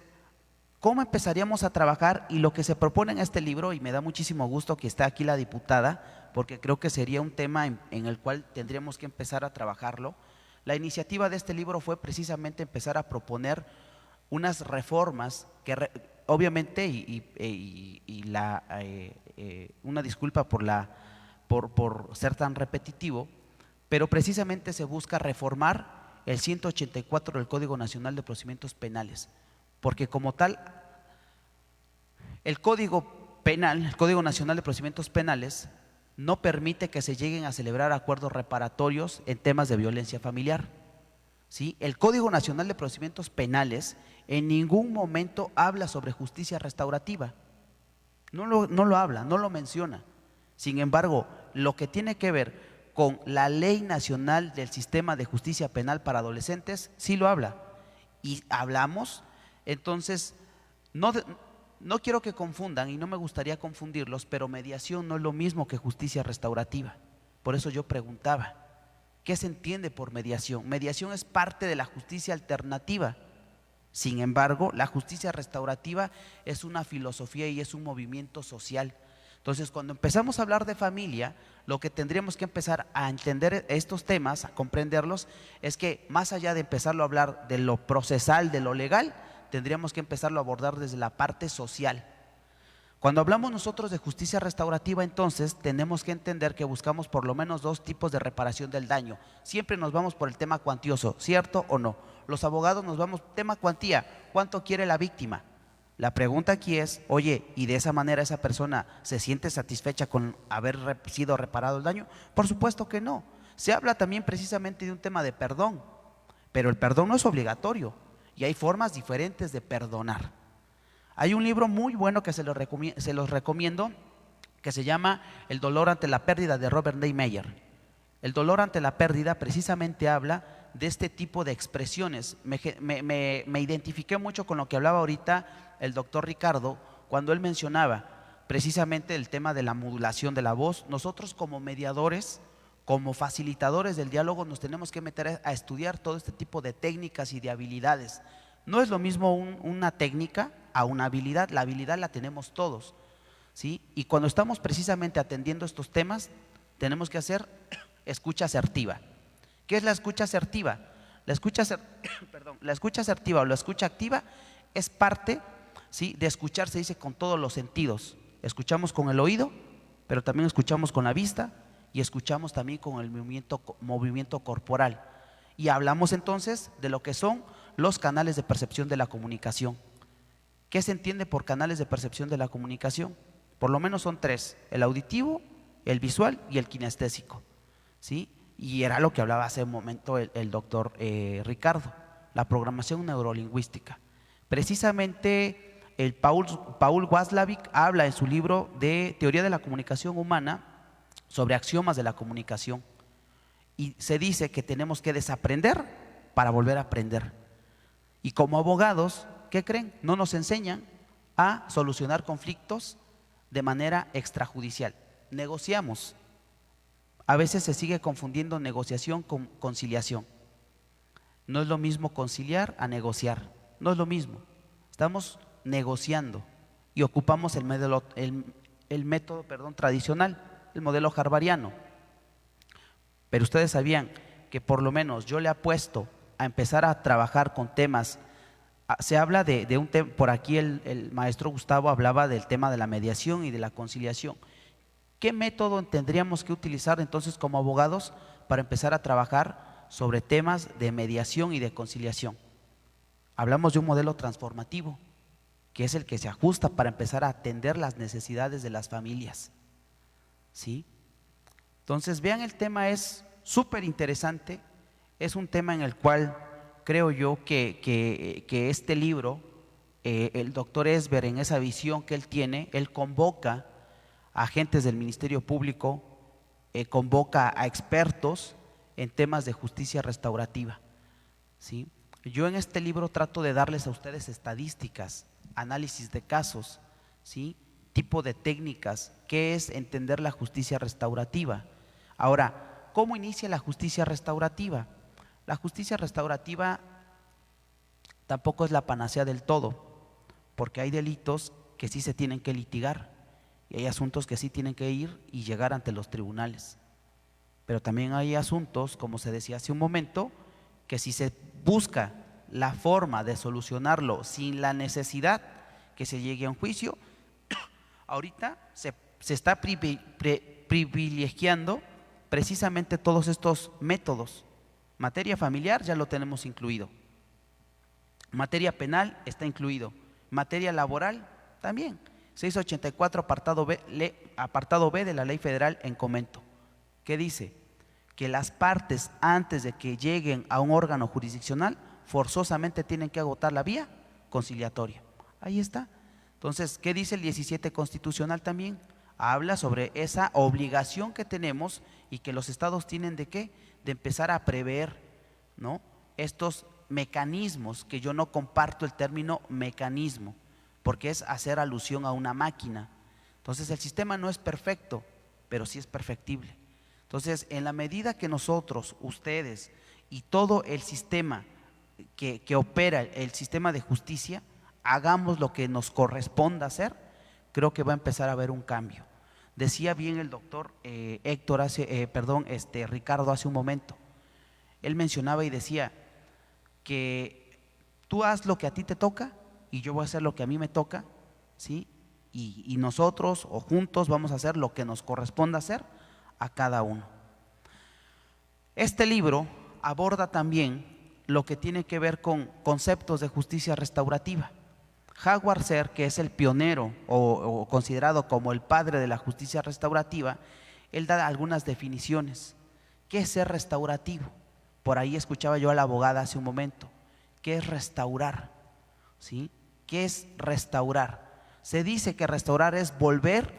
¿cómo empezaríamos a trabajar? Y lo que se propone en este libro, y me da muchísimo gusto que esté aquí la diputada, porque creo que sería un tema en el cual tendríamos que empezar a trabajarlo. La iniciativa de este libro fue precisamente empezar a proponer unas reformas que obviamente, una disculpa por ser tan repetitivo, pero precisamente se busca reformar el 184 del Código Nacional de Procedimientos Penales, porque como tal, el Código Penal, el Código Nacional de Procedimientos Penales, no permite que se lleguen a celebrar acuerdos reparatorios en temas de violencia familiar, ¿sí? El Código Nacional de Procedimientos Penales en ningún momento habla sobre justicia restaurativa, no lo habla, no lo menciona. Sin embargo, lo que tiene que ver con la Ley Nacional del Sistema de Justicia Penal para Adolescentes? Sí lo habla. Y hablamos, entonces, no quiero que confundan y no me gustaría confundirlos, pero mediación no es lo mismo que justicia restaurativa. Por eso yo preguntaba, ¿qué se entiende por mediación? Mediación es parte de la justicia alternativa. Sin embargo, la justicia restaurativa es una filosofía y es un movimiento social. Entonces, cuando empezamos a hablar de familia, lo que tendríamos que empezar a entender estos temas, a comprenderlos, es que más allá de empezarlo a hablar de lo procesal, de lo legal, tendríamos que empezarlo a abordar desde la parte social. Cuando hablamos nosotros de justicia restaurativa, entonces tenemos que entender que buscamos por lo menos dos tipos de reparación del daño. Siempre nos vamos por el tema cuantioso, ¿cierto o no? Los abogados nos vamos, tema cuantía, ¿cuánto quiere la víctima? La pregunta aquí es, oye, ¿y de esa manera esa persona se siente satisfecha con haber sido reparado el daño? Por supuesto que no. Se habla también precisamente de un tema de perdón, pero el perdón no es obligatorio y hay formas diferentes de perdonar. Hay un libro muy bueno que se los recomiendo, que se llama El dolor ante la pérdida, de Robert D. Meyer. El dolor ante la pérdida precisamente habla de este tipo de expresiones. Me identifiqué mucho con lo que hablaba ahorita el doctor Ricardo, cuando él mencionaba precisamente el tema de la modulación de la voz. Nosotros como mediadores, como facilitadores del diálogo, nos tenemos que meter a estudiar todo este tipo de técnicas y de habilidades. No es lo mismo una técnica a una habilidad. La habilidad la tenemos todos, ¿sí? Y cuando estamos precisamente atendiendo estos temas, tenemos que hacer escucha asertiva. ¿Qué es la escucha asertiva? La escucha asertiva o la escucha activa es parte, ¿sí?, de escuchar, se dice, con todos los sentidos. Escuchamos con el oído, pero también escuchamos con la vista y escuchamos también con el movimiento corporal. Y hablamos entonces de lo que son los canales de percepción de la comunicación. ¿Qué se entiende por canales de percepción de la comunicación? Por lo menos son tres: el auditivo, el visual y el kinestésico, ¿sí? Y era lo que hablaba hace un momento el doctor Ricardo, la programación neurolingüística. Precisamente el Paul Watzlawick habla en su libro de Teoría de la Comunicación Humana sobre axiomas de la comunicación, y se dice que tenemos que desaprender para volver a aprender. Y como abogados, ¿qué creen? No nos enseñan a solucionar conflictos de manera extrajudicial. Negociamos. A veces se sigue confundiendo negociación con conciliación. No es lo mismo conciliar a negociar, no es lo mismo. Estamos negociando y ocupamos el método tradicional, el modelo harvariano. Pero ustedes sabían que por lo menos yo le apuesto a empezar a trabajar con temas. Se habla de un tema, por aquí el maestro Gustavo hablaba del tema de la mediación y de la conciliación. ¿Qué método tendríamos que utilizar entonces como abogados para empezar a trabajar sobre temas de mediación y de conciliación? Hablamos de un modelo transformativo, que es el que se ajusta para empezar a atender las necesidades de las familias, ¿sí? Entonces, vean, el tema es súper interesante, es un tema en el cual creo yo que este libro, el doctor Esber, en esa visión que él tiene, él convoca a agentes del Ministerio Público, convoca a expertos en temas de justicia restaurativa, ¿sí? Yo en este libro trato de darles a ustedes estadísticas, análisis de casos, ¿sí?, tipo de técnicas, qué es entender la justicia restaurativa. Ahora, ¿cómo inicia la justicia restaurativa? La justicia restaurativa tampoco es la panacea del todo, porque hay delitos que sí se tienen que litigar y hay asuntos que sí tienen que ir y llegar ante los tribunales. Pero también hay asuntos, como se decía hace un momento, que si se busca la forma de solucionarlo sin la necesidad que se llegue a un juicio, ahorita se está privilegiando precisamente todos estos métodos. Materia familiar ya lo tenemos incluido, materia penal está incluido, materia laboral también. 684 apartado B de la Ley Federal en comento, que dice que las partes, antes de que lleguen a un órgano jurisdiccional, forzosamente tienen que agotar la vía conciliatoria. Ahí está. Entonces, ¿qué dice el 17 constitucional también? habla sobre esa obligación que tenemos y que los estados tienen de qué, de empezar a prever, ¿no?, estos mecanismos, que yo no comparto el término mecanismo, porque es hacer alusión a una máquina. Entonces el sistema no es perfecto, pero sí es perfectible. Entonces, en la medida que nosotros, ustedes y todo el sistema que opera el sistema de justicia, hagamos lo que nos corresponda hacer, creo que va a empezar a haber un cambio. Decía bien el doctor Ricardo hace un momento. Él mencionaba y decía que tú haz lo que a ti te toca y yo voy a hacer lo que a mí me toca, ¿sí? Y nosotros o juntos vamos a hacer lo que nos corresponda hacer a cada uno. Este libro aborda también lo que tiene que ver con conceptos de justicia restaurativa. Howard Serr, que es el pionero o considerado como el padre de la justicia restaurativa, él da algunas definiciones. ¿Qué es ser restaurativo? Por ahí escuchaba yo a la abogada hace un momento. ¿Qué es restaurar? ¿Sí? ¿Qué es restaurar? Se dice que restaurar es volver,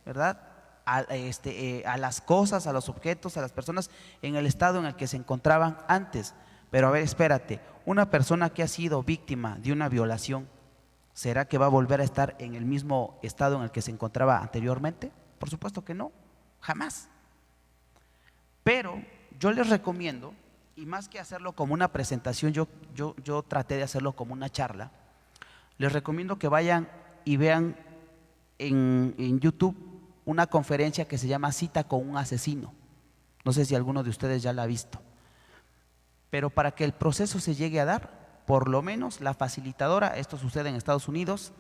¿verdad?, a las cosas, a los objetos, a las personas en el estado en el que se encontraban antes. Pero a ver, espérate, una persona que ha sido víctima de una violación, ¿será que va a volver a estar en el mismo estado en el que se encontraba anteriormente? Por supuesto que no, jamás. Pero yo les recomiendo, y más que hacerlo como una presentación, yo traté de hacerlo como una charla. Les recomiendo que vayan y vean en YouTube una conferencia que se llama Cita con un asesino. No sé si alguno de ustedes ya la ha visto. Pero para que el proceso se llegue a dar, por lo menos la facilitadora, esto sucede en Estados Unidos,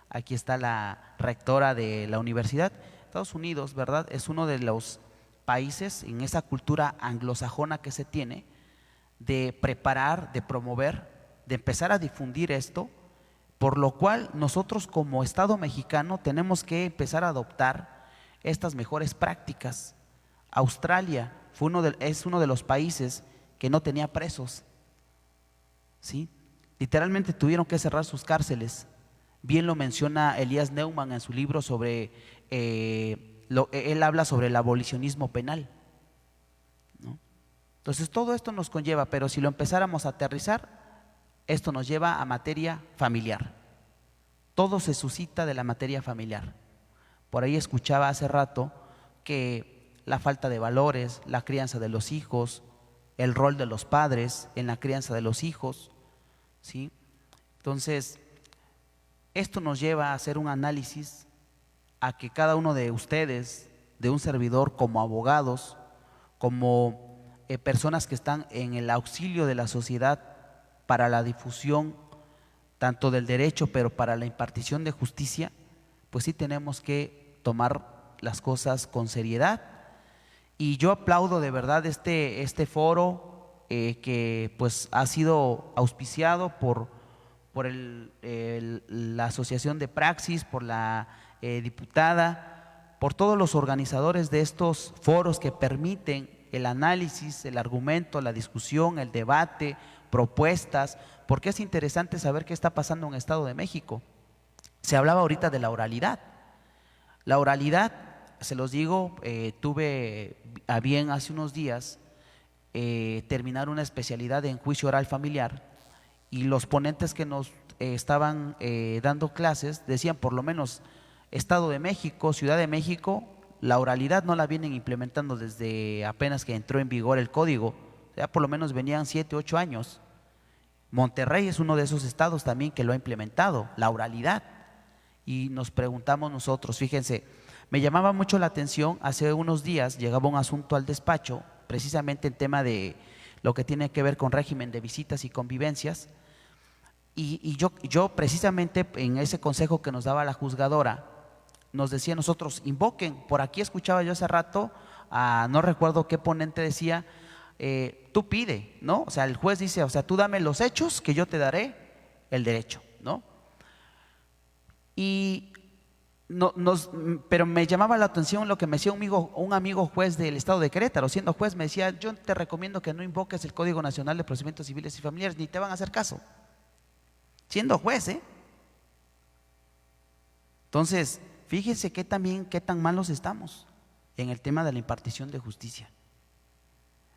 aquí está la rectora de la universidad. Estados Unidos, ¿verdad?, es uno de los países en esa cultura anglosajona que se tiene de preparar, de promover, de empezar a difundir esto, por lo cual nosotros como Estado mexicano tenemos que empezar a adoptar estas mejores prácticas. Australia es uno de los países que no tenía presos, ¿sí? Literalmente tuvieron que cerrar sus cárceles. Bien lo menciona Elías Neumann en su libro sobre, él habla sobre el abolicionismo penal, ¿no? Entonces todo esto nos conlleva, pero si lo empezáramos a aterrizar, esto nos lleva a materia familiar. Todo se suscita de la materia familiar. Por ahí escuchaba hace rato que la falta de valores, la crianza de los hijos, el rol de los padres en la crianza de los hijos, ¿sí? Entonces, esto nos lleva a hacer un análisis, a que cada uno de ustedes, de un servidor, como abogados, como personas que están en el auxilio de la sociedad para la difusión tanto del derecho, pero para la impartición de justicia, pues sí tenemos que tomar las cosas con seriedad. Y yo aplaudo de verdad este foro que pues ha sido auspiciado por la Asociación de Praxis, por la diputada, por todos los organizadores de estos foros que permiten el análisis, el argumento, la discusión, el debate, propuestas, porque es interesante saber qué está pasando en el Estado de México. Se hablaba ahorita de la oralidad. La oralidad, se los digo, tuve a bien hace unos días terminar una especialidad en juicio oral familiar, y los ponentes que nos estaban dando clases decían, por lo menos Estado de México, Ciudad de México, la oralidad no la vienen implementando desde apenas que entró en vigor el código, ya por lo menos venían 7, 8 años. Monterrey es uno de esos estados también que lo ha implementado, la oralidad. Y nos preguntamos nosotros, fíjense, me llamaba mucho la atención, hace unos días llegaba un asunto al despacho, precisamente el tema de lo que tiene que ver con régimen de visitas y convivencias, y yo precisamente en ese consejo que nos daba la juzgadora, nos decía nosotros, invoquen. Por aquí escuchaba yo hace rato, no recuerdo qué ponente decía, tú pide, ¿no? O sea, el juez dice, o sea, tú dame los hechos que yo te daré el derecho, ¿no? Y pero me llamaba la atención lo que me decía un amigo juez del estado de Querétaro, siendo juez, me decía, yo te recomiendo que no invoques el Código Nacional de Procedimientos Civiles y Familiares, ni te van a hacer caso, siendo juez, ¿eh? Entonces, fíjense qué tan malos estamos en el tema de la impartición de justicia.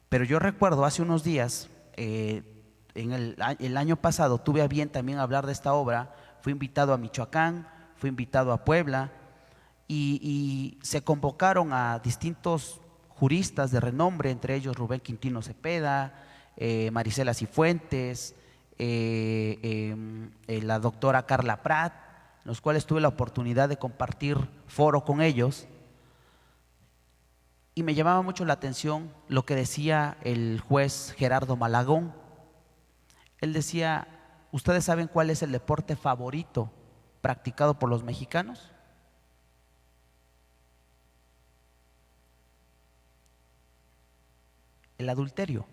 Pero yo recuerdo hace unos días, el año pasado, tuve a bien también hablar de esta obra, fui invitado a Michoacán, fui invitado a Puebla, y se convocaron a distintos juristas de renombre, entre ellos Rubén Quintino Cepeda, Marisela Cifuentes, la doctora Carla Prat, los cuales tuve la oportunidad de compartir foro con ellos, y me llamaba mucho la atención lo que decía el juez Gerardo Malagón. Él decía, ¿ustedes saben cuál es el deporte favorito practicado por los mexicanos? El adulterio.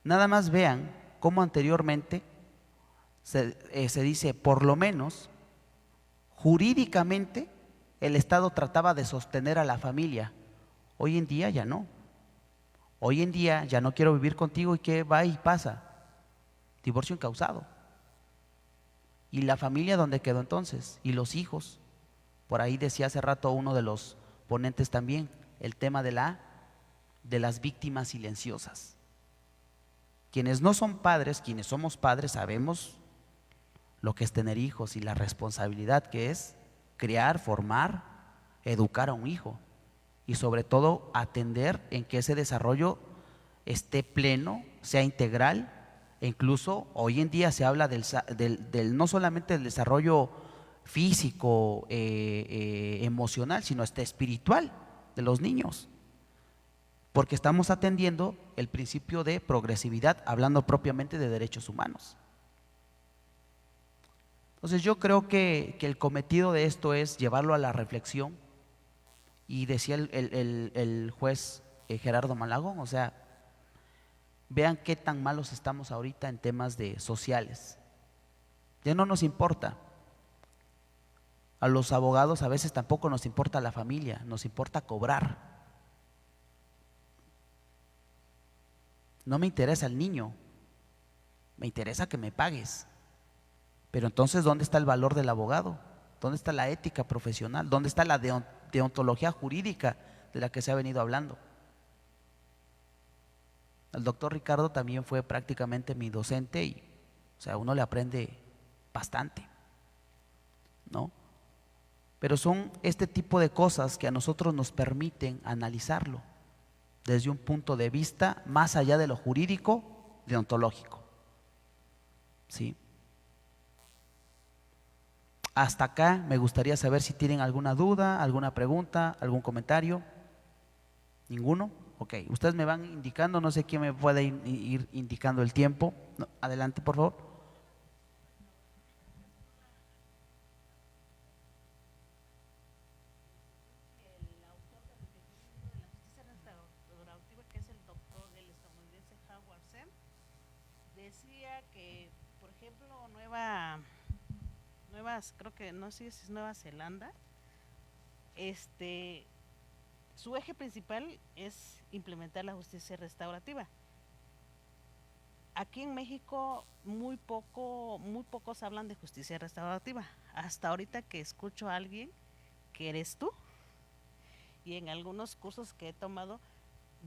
Nada más vean cómo anteriormente se dice, por lo menos jurídicamente el Estado trataba de sostener a la familia. Hoy en día ya no. Hoy en día ya no quiero vivir contigo, y ¿qué va y pasa? Divorcio incausado. ¿Y la familia dónde quedó entonces? ¿Y los hijos? Por ahí decía hace rato uno de los ponentes también, el tema de las víctimas silenciosas. Quienes no son padres, quienes somos padres, sabemos lo que es tener hijos y la responsabilidad que es criar, formar, educar a un hijo, y sobre todo atender en que ese desarrollo esté pleno, sea integral, e incluso hoy en día se habla del no solamente del desarrollo físico, emocional, sino hasta espiritual de los niños, porque estamos atendiendo el principio de progresividad, hablando propiamente de derechos humanos. Entonces yo creo que el cometido de esto es llevarlo a la reflexión, y decía el juez Gerardo Malagón, o sea, vean qué tan malos estamos ahorita en temas de sociales. Ya no nos importa. A los abogados a veces tampoco nos importa la familia, nos importa cobrar. No me interesa el niño, me interesa que me pagues. Pero entonces, ¿dónde está el valor del abogado? ¿Dónde está la ética profesional? ¿Dónde está la deontología jurídica de la que se ha venido hablando? El doctor Ricardo también fue prácticamente mi docente, y o sea, uno le aprende bastante, ¿no? Pero son este tipo de cosas que a nosotros nos permiten analizarlo desde un punto de vista más allá de lo jurídico, deontológico. ¿Sí? Hasta acá me gustaría saber si tienen alguna duda, alguna pregunta, algún comentario. ¿Ninguno? Ok, ustedes me van indicando, no sé quién me puede ir indicando el tiempo. No, adelante, por favor. El autor del pequeño libro de la justicia restaurativa, que es el doctor, el estadounidense Howard Zinn, decía que, por ejemplo, creo que no sé si es Nueva Zelanda, su eje principal es implementar la justicia restaurativa. Aquí en México muy pocos hablan de justicia restaurativa. Hasta ahorita que escucho a alguien, que eres tú, y en algunos cursos que he tomado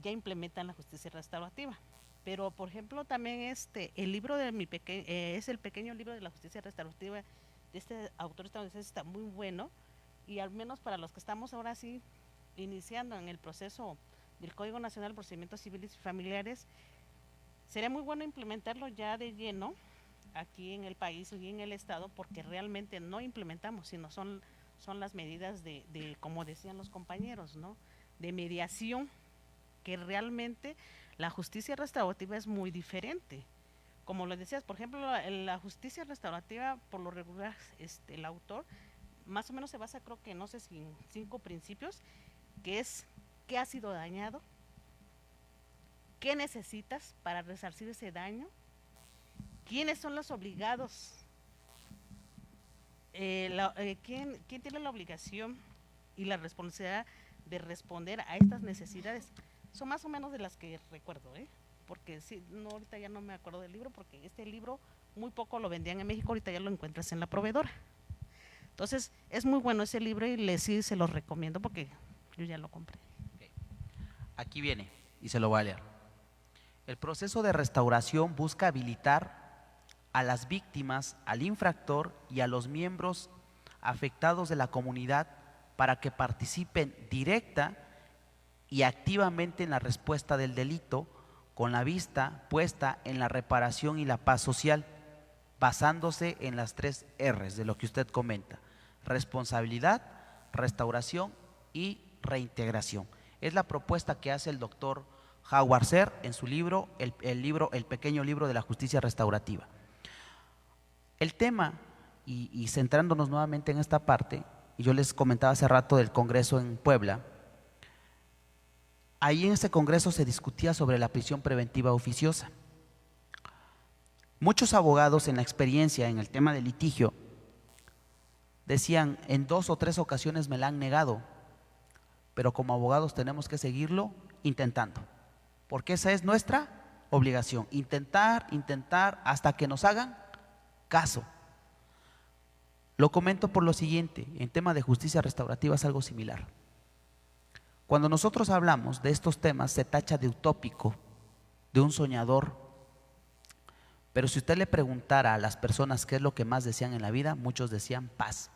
ya implementan la justicia restaurativa. Pero por ejemplo también el libro de es el pequeño libro de la justicia restaurativa de este autor estadounidense, está muy bueno, y al menos para los que estamos ahora sí iniciando en el proceso del Código Nacional de Procedimientos Civiles y Familiares, sería muy bueno implementarlo ya de lleno aquí en el país y en el estado, porque realmente no implementamos, sino son las medidas de como decían los compañeros, ¿no?, de mediación, que realmente la justicia restaurativa es muy diferente. Como lo decías, por ejemplo, la justicia restaurativa, por lo regular, el autor más o menos se basa, creo que no sé si en 5 principios, que es qué ha sido dañado, qué necesitas para resarcir ese daño, quiénes son los obligados, quién tiene la obligación y la responsabilidad de responder a estas necesidades. Son más o menos de las que recuerdo, porque sí, no, ahorita ya no me acuerdo del libro, porque este libro muy poco lo vendían en México, ahorita ya lo encuentras en la proveedora. Entonces, es muy bueno ese libro y sí se los recomiendo porque yo ya lo compré. Aquí viene y se lo voy a leer. El proceso de restauración busca habilitar a las víctimas, al infractor y a los miembros afectados de la comunidad para que participen directa y activamente en la respuesta del delito, con la vista puesta en la reparación y la paz social, basándose en las 3 R's de lo que usted comenta: responsabilidad, restauración y reintegración. Es la propuesta que hace el doctor Howard Ser en su libro, el pequeño libro de la justicia restaurativa. El tema, y centrándonos nuevamente en esta parte, y yo les comentaba hace rato del Congreso en Puebla, ahí en ese Congreso se discutía sobre la prisión preventiva oficiosa. Muchos abogados en la experiencia en el tema del litigio decían, en 2 o 3 ocasiones me la han negado, pero como abogados tenemos que seguirlo intentando, porque esa es nuestra obligación, intentar hasta que nos hagan caso. Lo comento por lo siguiente, en tema de justicia restaurativa es algo similar. Cuando nosotros hablamos de estos temas se tacha de utópico, de un soñador, pero si usted le preguntara a las personas qué es lo que más desean en la vida, muchos decían paz.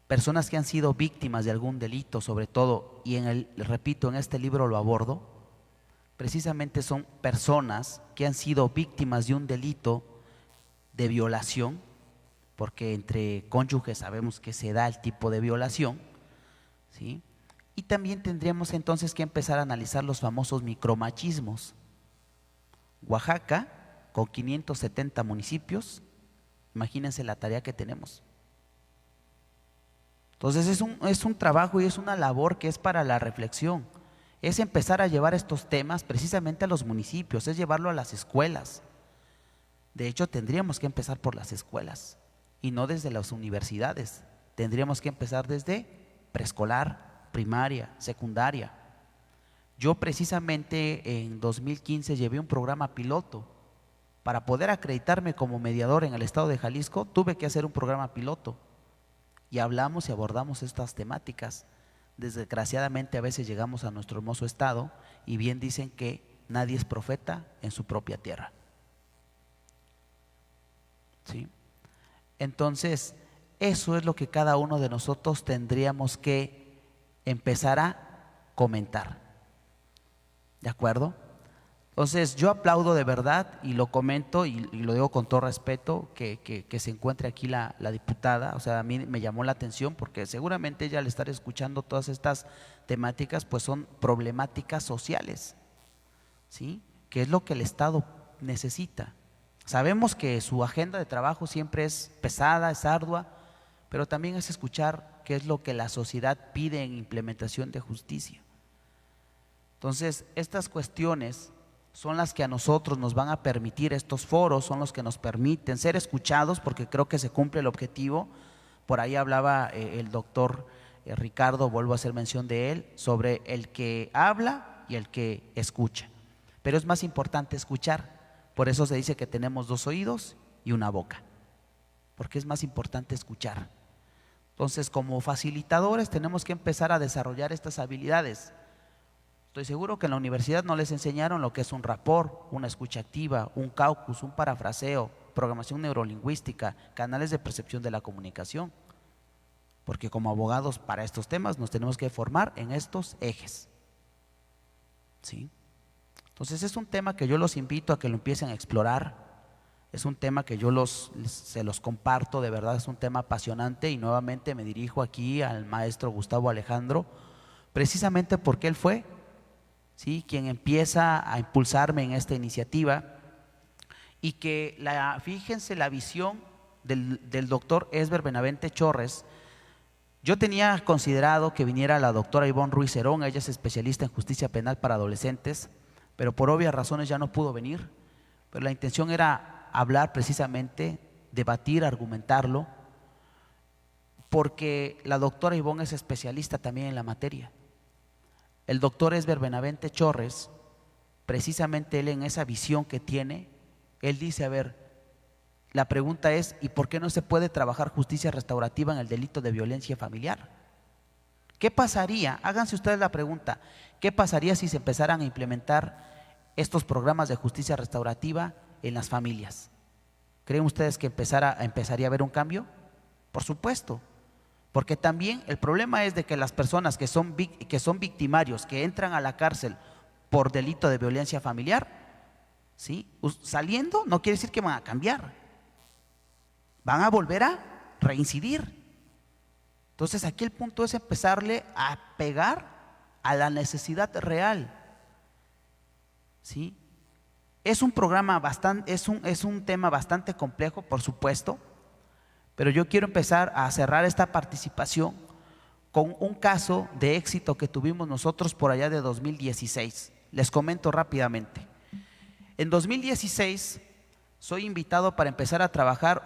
Personas que han sido víctimas de algún delito, sobre todo, y repito, en este libro lo abordo, precisamente son personas que han sido víctimas de un delito de violación, porque entre cónyuges sabemos que se da el tipo de violación, ¿sí? Y también tendríamos entonces que empezar a analizar los famosos micromachismos. Oaxaca, con 570 municipios, imagínense la tarea que tenemos. Entonces es un trabajo y es una labor que es para la reflexión, es empezar a llevar estos temas precisamente a los municipios, es llevarlo a las escuelas. De hecho, tendríamos que empezar por las escuelas y no desde las universidades, tendríamos que empezar desde preescolar, primaria, secundaria. Yo precisamente en 2015 llevé un programa piloto. Para poder acreditarme como mediador en el estado de Jalisco, tuve que hacer un programa piloto. Y hablamos y abordamos estas temáticas. Desgraciadamente a veces llegamos a nuestro hermoso estado y bien dicen que nadie es profeta en su propia tierra. ¿Sí? Entonces, eso es lo que cada uno de nosotros tendríamos que empezar a comentar. ¿De acuerdo? Entonces yo aplaudo de verdad y lo comento y lo digo con todo respeto que se encuentre aquí la diputada. O sea, a mí me llamó la atención porque seguramente ella al estar escuchando todas estas temáticas pues son problemáticas sociales, ¿sí? Que es lo que el Estado necesita. Sabemos que su agenda de trabajo siempre es pesada, es ardua, pero también es escuchar qué es lo que la sociedad pide en implementación de justicia. Entonces, estas cuestiones son las que a nosotros nos van a permitir, estos foros son los que nos permiten ser escuchados, porque creo que se cumple el objetivo. Por ahí hablaba el doctor Ricardo, vuelvo a hacer mención de él, sobre el que habla y el que escucha. Pero es más importante escuchar, por eso se dice que tenemos 2 oídos y una boca, porque es más importante escuchar. Entonces, como facilitadores tenemos que empezar a desarrollar estas habilidades. Estoy seguro que en la universidad no les enseñaron lo que es un rapport, una escucha activa, un caucus, un parafraseo, programación neurolingüística, canales de percepción de la comunicación. Porque como abogados para estos temas nos tenemos que formar en estos ejes. ¿Sí? Entonces es un tema que yo los invito a que lo empiecen a explorar. Es un tema que yo se los comparto, de verdad es un tema apasionante y nuevamente me dirijo aquí al maestro Gustavo Alejandro, precisamente porque él fue, ¿sí?, quien empieza a impulsarme en esta iniciativa y que fíjense la visión del doctor Esber Benavente Chorres. Yo tenía considerado que viniera la doctora Ivonne Ruiz Herón, ella es especialista en justicia penal para adolescentes, pero por obvias razones ya no pudo venir, pero la intención era hablar precisamente, debatir, argumentarlo, porque la doctora Ivonne es especialista también en la materia. El doctor Esber Benavente Chorres precisamente él en esa visión que tiene, él dice, a ver, la pregunta es, ¿y por qué no se puede trabajar justicia restaurativa en el delito de violencia familiar? ¿Qué pasaría? Háganse ustedes la pregunta, ¿qué pasaría si se empezaran a implementar estos programas de justicia restaurativa en las familias? ¿Creen ustedes que empezaría a haber un cambio? Por supuesto, porque también el problema es de que las personas que son victimarios, que entran a la cárcel por delito de violencia familiar, ¿sí? Saliendo no quiere decir que van a cambiar, van a volver a reincidir. Entonces aquí el punto es empezarle a pegar a la necesidad real, ¿sí? Es un programa es un tema bastante complejo, por supuesto, pero yo quiero empezar a cerrar esta participación con un caso de éxito que tuvimos nosotros por allá de 2016. Les comento rápidamente. En 2016 soy invitado para empezar a trabajar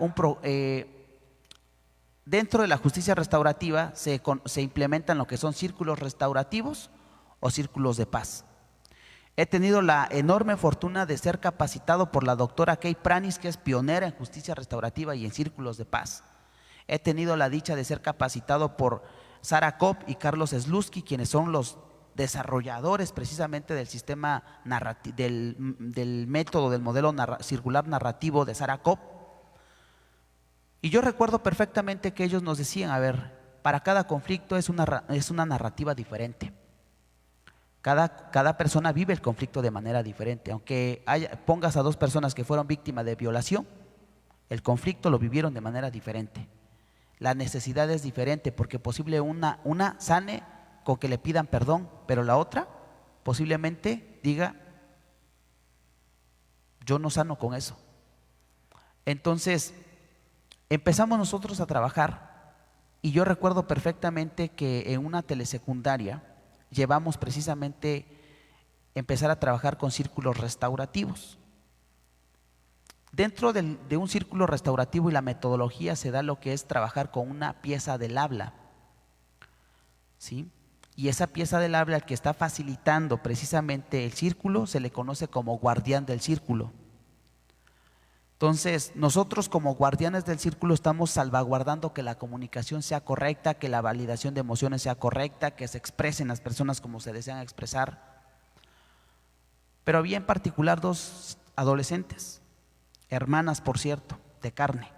dentro de la justicia restaurativa se implementan lo que son círculos restaurativos o círculos de paz. He tenido la enorme fortuna de ser capacitado por la doctora Kay Pranis, que es pionera en justicia restaurativa y en círculos de paz. He tenido la dicha de ser capacitado por Sara Kopp y Carlos Slutsky, quienes son los desarrolladores precisamente del sistema del método, del modelo circular narrativo de Sara Kopp. Y yo recuerdo perfectamente que ellos nos decían, a ver, para cada conflicto es una narrativa diferente. Cada persona vive el conflicto de manera diferente. Aunque pongas a dos personas que fueron víctimas de violación, el conflicto lo vivieron de manera diferente. La necesidad es diferente porque posible una sane con que le pidan perdón, pero la otra posiblemente diga, yo no sano con eso. Entonces empezamos nosotros a trabajar y yo recuerdo perfectamente que en una telesecundaria llevamos precisamente empezar a trabajar con círculos restaurativos. Dentro de un círculo restaurativo y la metodología se da lo que es trabajar con una pieza del habla, ¿sí? Y esa pieza del habla, el que está facilitando precisamente el círculo, se le conoce como guardián del círculo. Entonces, nosotros como guardianes del círculo estamos salvaguardando que la comunicación sea correcta, que la validación de emociones sea correcta, que se expresen las personas como se desean expresar. Pero había en particular dos adolescentes, hermanas por cierto, de carne.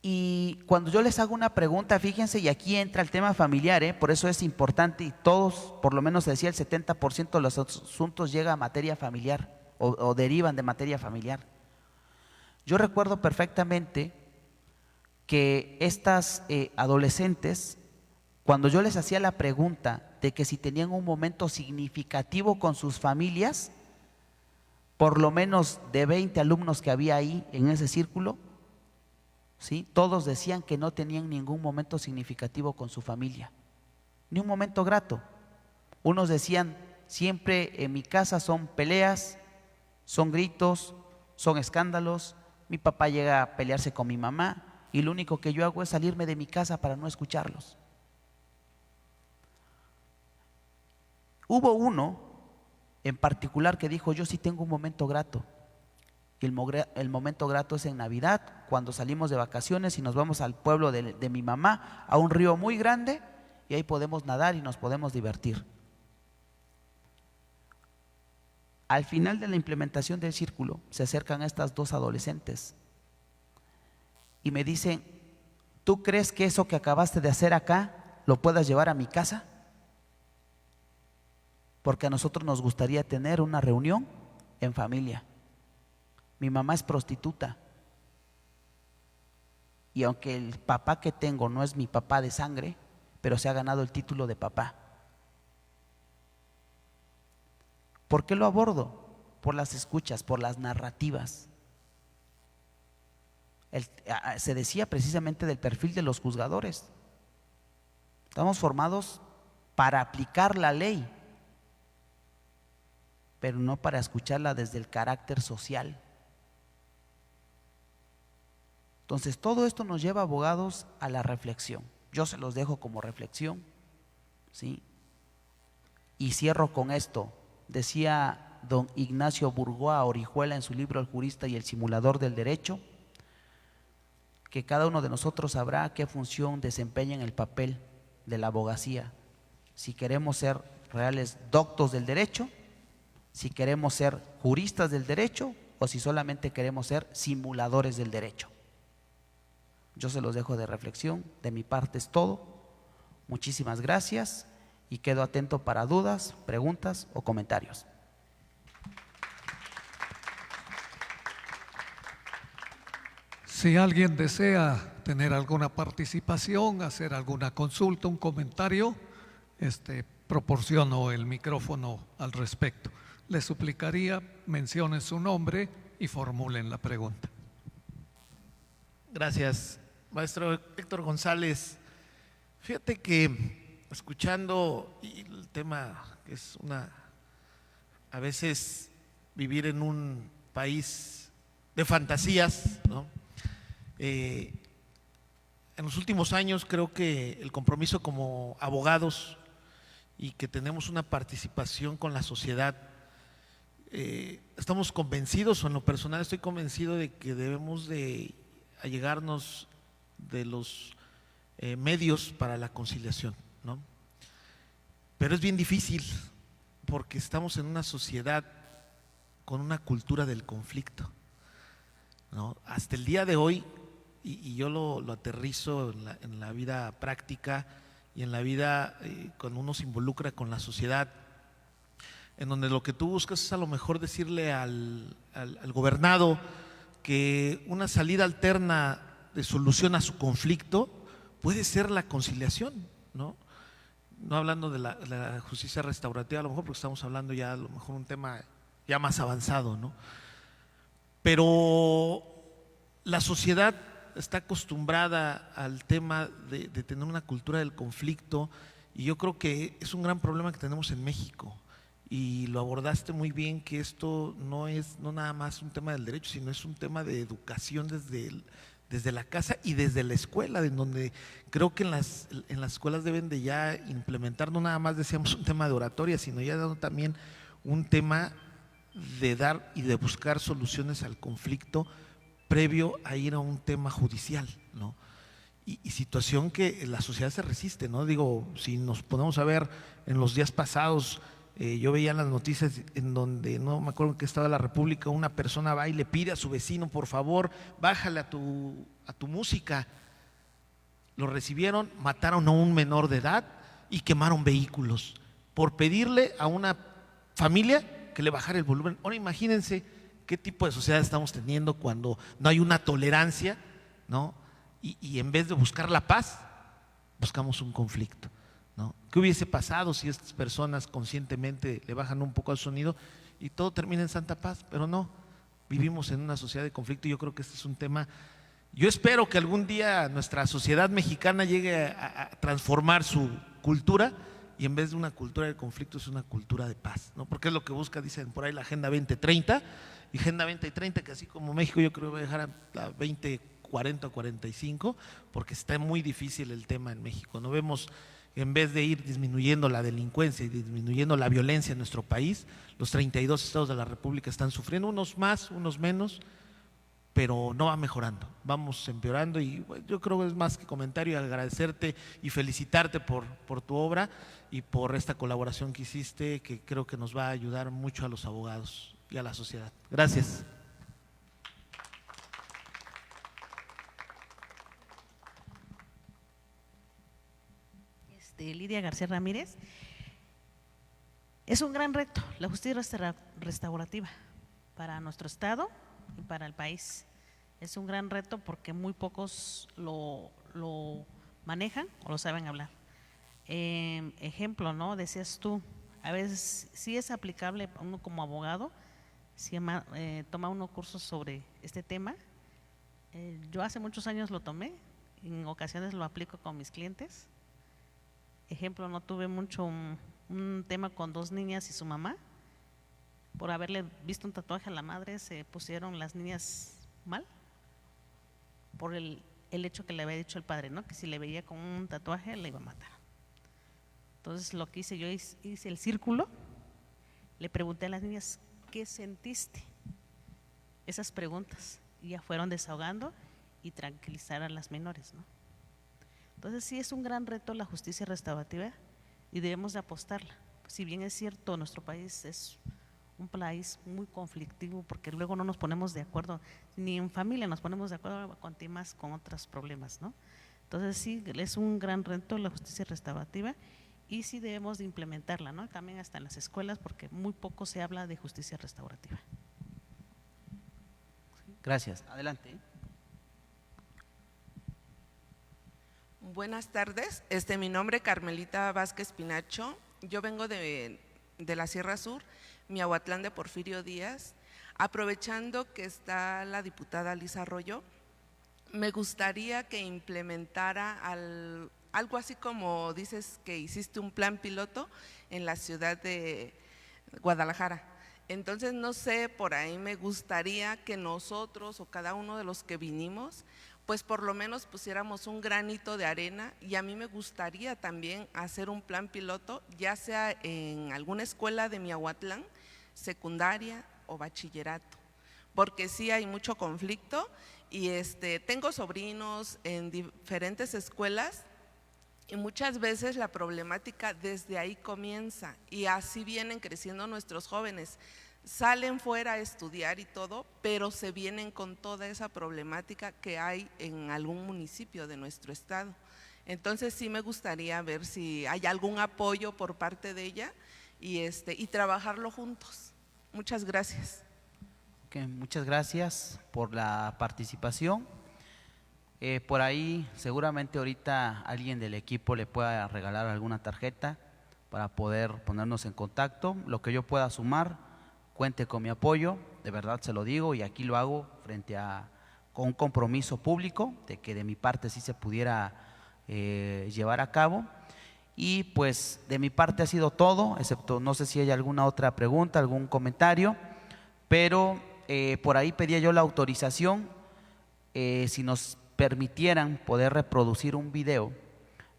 Y cuando yo les hago una pregunta, fíjense, y aquí entra el tema familiar, por eso es importante, y todos, por lo menos decía el 70% de los asuntos llega a materia familiar o derivan de materia familiar. Yo recuerdo perfectamente que estas adolescentes, cuando yo les hacía la pregunta de que si tenían un momento significativo con sus familias, por lo menos de 20 alumnos que había ahí en ese círculo, ¿sí? Todos decían que no tenían ningún momento significativo con su familia, ni un momento grato. Unos decían, siempre en mi casa son peleas, son gritos, son escándalos, mi papá llega a pelearse con mi mamá y lo único que yo hago es salirme de mi casa para no escucharlos. Hubo uno en particular que dijo, yo sí tengo un momento grato. Y el momento grato es en Navidad, cuando salimos de vacaciones y nos vamos al pueblo de mi mamá, a un río muy grande, y ahí podemos nadar y nos podemos divertir. Al final de la implementación del círculo, se acercan a estas dos adolescentes y me dicen, ¿tú crees que eso que acabaste de hacer acá lo puedas llevar a mi casa? Porque a nosotros nos gustaría tener una reunión en familia. Mi mamá es prostituta y aunque el papá que tengo no es mi papá de sangre, pero se ha ganado el título de papá. ¿Por qué lo abordo? Por las escuchas, por las narrativas. Se decía precisamente del perfil de los juzgadores. Estamos formados para aplicar la ley, pero no para escucharla desde el carácter social. Entonces, todo esto nos lleva, abogados, a la reflexión. Yo se los dejo como reflexión, ¿sí? Y cierro con esto. Decía don Ignacio Burgoa Orihuela en su libro El jurista y el simulador del derecho, que cada uno de nosotros sabrá qué función desempeña en el papel de la abogacía. Si queremos ser reales doctos del derecho, si queremos ser juristas del derecho o si solamente queremos ser simuladores del derecho. Yo se los dejo de reflexión. De mi parte es todo. Muchísimas gracias y quedo atento para dudas, preguntas o comentarios. Si alguien desea tener alguna participación, hacer alguna consulta, un comentario, proporciono el micrófono al respecto. Les suplicaría mencionen su nombre y formulen la pregunta. Gracias, maestro Héctor González. Fíjate que escuchando el tema que es a veces vivir en un país de fantasías, ¿no? En los últimos años creo que el compromiso como abogados y que tenemos una participación con la sociedad, estamos convencidos, o en lo personal estoy convencido de que debemos de allegarnos de los medios para la conciliación, ¿no? Pero es bien difícil porque estamos en una sociedad con una cultura del conflicto, ¿no? Hasta el día de hoy, y yo lo aterrizo en la vida práctica y en la vida cuando uno se involucra con la sociedad, en donde lo que tú buscas es a lo mejor decirle al gobernado que una salida alterna de solución a su conflicto puede ser la conciliación, ¿no? No hablando de la justicia restaurativa, a lo mejor porque estamos hablando ya a lo mejor un tema ya más avanzado, ¿no? Pero la sociedad está acostumbrada al tema de tener una cultura del conflicto, y yo creo que es un gran problema que tenemos en México, y lo abordaste muy bien, que esto no es nada más un tema del derecho, sino es un tema de educación desde la casa y desde la escuela, en donde creo que en las escuelas deben de ya implementar, no nada más decíamos un tema de oratoria, sino ya también un tema de dar y de buscar soluciones al conflicto previo a ir a un tema judicial, ¿no? Y situación que la sociedad se resiste, ¿no? Digo, si nos ponemos a ver en los días pasados, yo veía en las noticias en donde, no me acuerdo en qué estado de la República, una persona va y le pide a su vecino, por favor, bájale a tu música. Lo recibieron, mataron a un menor de edad y quemaron vehículos por pedirle a una familia que le bajara el volumen. Ahora imagínense qué tipo de sociedad estamos teniendo cuando no hay una tolerancia, ¿no? Y en vez de buscar la paz, buscamos un conflicto, ¿no? ¿Qué hubiese pasado si estas personas conscientemente le bajan un poco al sonido y todo termina en santa paz? Pero no, vivimos en una sociedad de conflicto, y yo creo que este es un tema. Yo espero que algún día nuestra sociedad mexicana llegue a transformar su cultura, y en vez de una cultura de conflicto es una cultura de paz, ¿no? Porque es lo que busca, dicen por ahí, la Agenda 2030, y Agenda 2030 que así como México yo creo que va a dejar a la 2040 o 45, porque está muy difícil el tema en México. No vemos, en vez de ir disminuyendo la delincuencia y disminuyendo la violencia en nuestro país, los 32 estados de la República están sufriendo, unos más, unos menos, pero no va mejorando, vamos empeorando. Y bueno, yo creo que es más que comentario, agradecerte y felicitarte por tu obra y por esta colaboración que hiciste, que creo que nos va a ayudar mucho a los abogados y a la sociedad. Gracias. Lidia García Ramírez. Es un gran reto la justicia restaurativa para nuestro estado y para el país. Es un gran reto porque muy pocos lo manejan o lo saben hablar. Ejemplo, ¿no? Decías tú, a veces sí es aplicable a uno como abogado, si toma uno cursos sobre este tema. Yo hace muchos años lo tomé, en ocasiones lo aplico con mis clientes. Ejemplo, no tuve mucho un tema con dos niñas y su mamá. Por haberle visto un tatuaje a la madre, se pusieron las niñas mal por el hecho que le había dicho el padre, ¿no? Que si le veía con un tatuaje le iba a matar. Entonces lo que hice, yo hice el círculo, le pregunté a las niñas, ¿qué sentiste? Esas preguntas, y ya fueron desahogando y tranquilizar a las menores, ¿no? Entonces sí es un gran reto la justicia restaurativa y debemos de apostarla. Si bien es cierto, nuestro país es un país muy conflictivo porque luego no nos ponemos de acuerdo, ni en familia nos ponemos de acuerdo con temas, con otros problemas, ¿no? Entonces sí, es un gran reto la justicia restaurativa y sí debemos de implementarla, ¿no? También hasta en las escuelas porque muy poco se habla de justicia restaurativa. Gracias. Adelante. Buenas tardes. Mi nombre es Carmelita Vázquez Pinacho. Yo vengo de la Sierra Sur, Miahuatlán de Porfirio Díaz. Aprovechando que está la diputada Lisa Arroyo, me gustaría que implementara algo así como dices que hiciste un plan piloto en la ciudad de Guadalajara. Entonces, no sé, por ahí me gustaría que nosotros o cada uno de los que vinimos, pues por lo menos pusiéramos un granito de arena, y a mí me gustaría también hacer un plan piloto, ya sea en alguna escuela de Miahuatlán, secundaria o bachillerato, porque sí hay mucho conflicto y tengo sobrinos en diferentes escuelas y muchas veces la problemática desde ahí comienza y así vienen creciendo nuestros jóvenes. Salen fuera a estudiar y todo, pero se vienen con toda esa problemática que hay en algún municipio de nuestro estado. Entonces sí me gustaría ver si hay algún apoyo por parte de ella y trabajarlo juntos. Muchas gracias. Okay, muchas gracias por la participación. Por ahí seguramente ahorita alguien del equipo le pueda regalar alguna tarjeta para poder ponernos en contacto. Lo que yo pueda sumar, cuente con mi apoyo, de verdad se lo digo, y aquí lo hago con un compromiso público de que de mi parte sí se pudiera llevar a cabo. Y pues de mi parte ha sido todo, excepto no sé si hay alguna otra pregunta, algún comentario, pero por ahí pedía yo la autorización, si nos permitieran poder reproducir un video,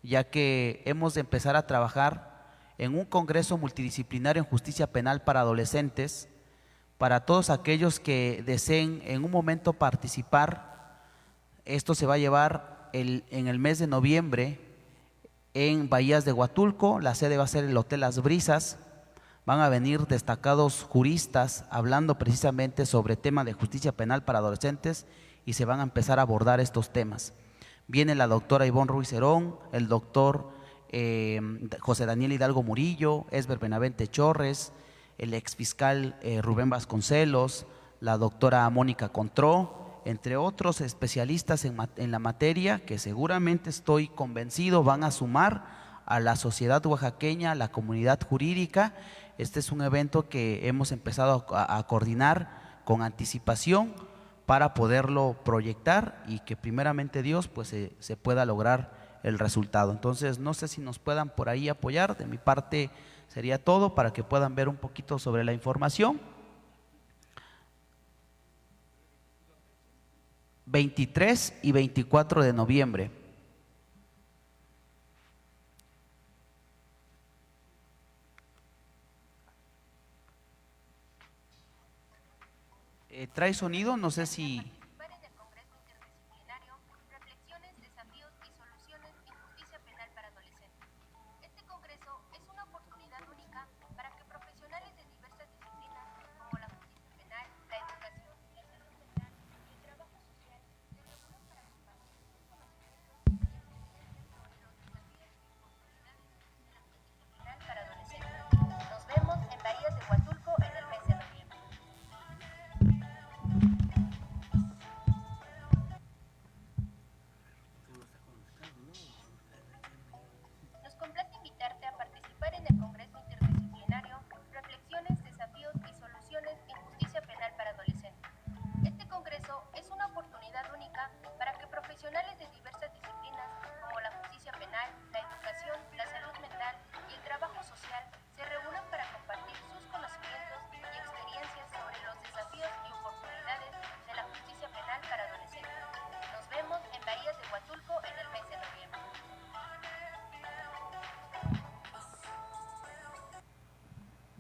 ya que hemos de empezar a trabajar en un congreso multidisciplinario en justicia penal para adolescentes, para todos aquellos que deseen en un momento participar. Esto se va a llevar en el mes de noviembre en Bahías de Huatulco. La sede va a ser el Hotel Las Brisas. Van a venir destacados juristas hablando precisamente sobre tema de justicia penal para adolescentes y se van a empezar a abordar estos temas. Viene la doctora Ivonne Ruiz Herón, el doctor José Daniel Hidalgo Murillo, Esber Benavente Chorres, el exfiscal Rubén Vasconcelos, la doctora Mónica Contró, entre otros especialistas en la materia que seguramente estoy convencido van a sumar a la sociedad oaxaqueña, a la comunidad jurídica. Este es un evento que hemos empezado a coordinar con anticipación para poderlo proyectar y que primeramente Dios pues se pueda lograr el resultado. Entonces no sé si nos puedan por ahí apoyar. De mi parte sería todo para que puedan ver un poquito sobre la información. 23 y 24 de noviembre. ¿Trae sonido? No sé si…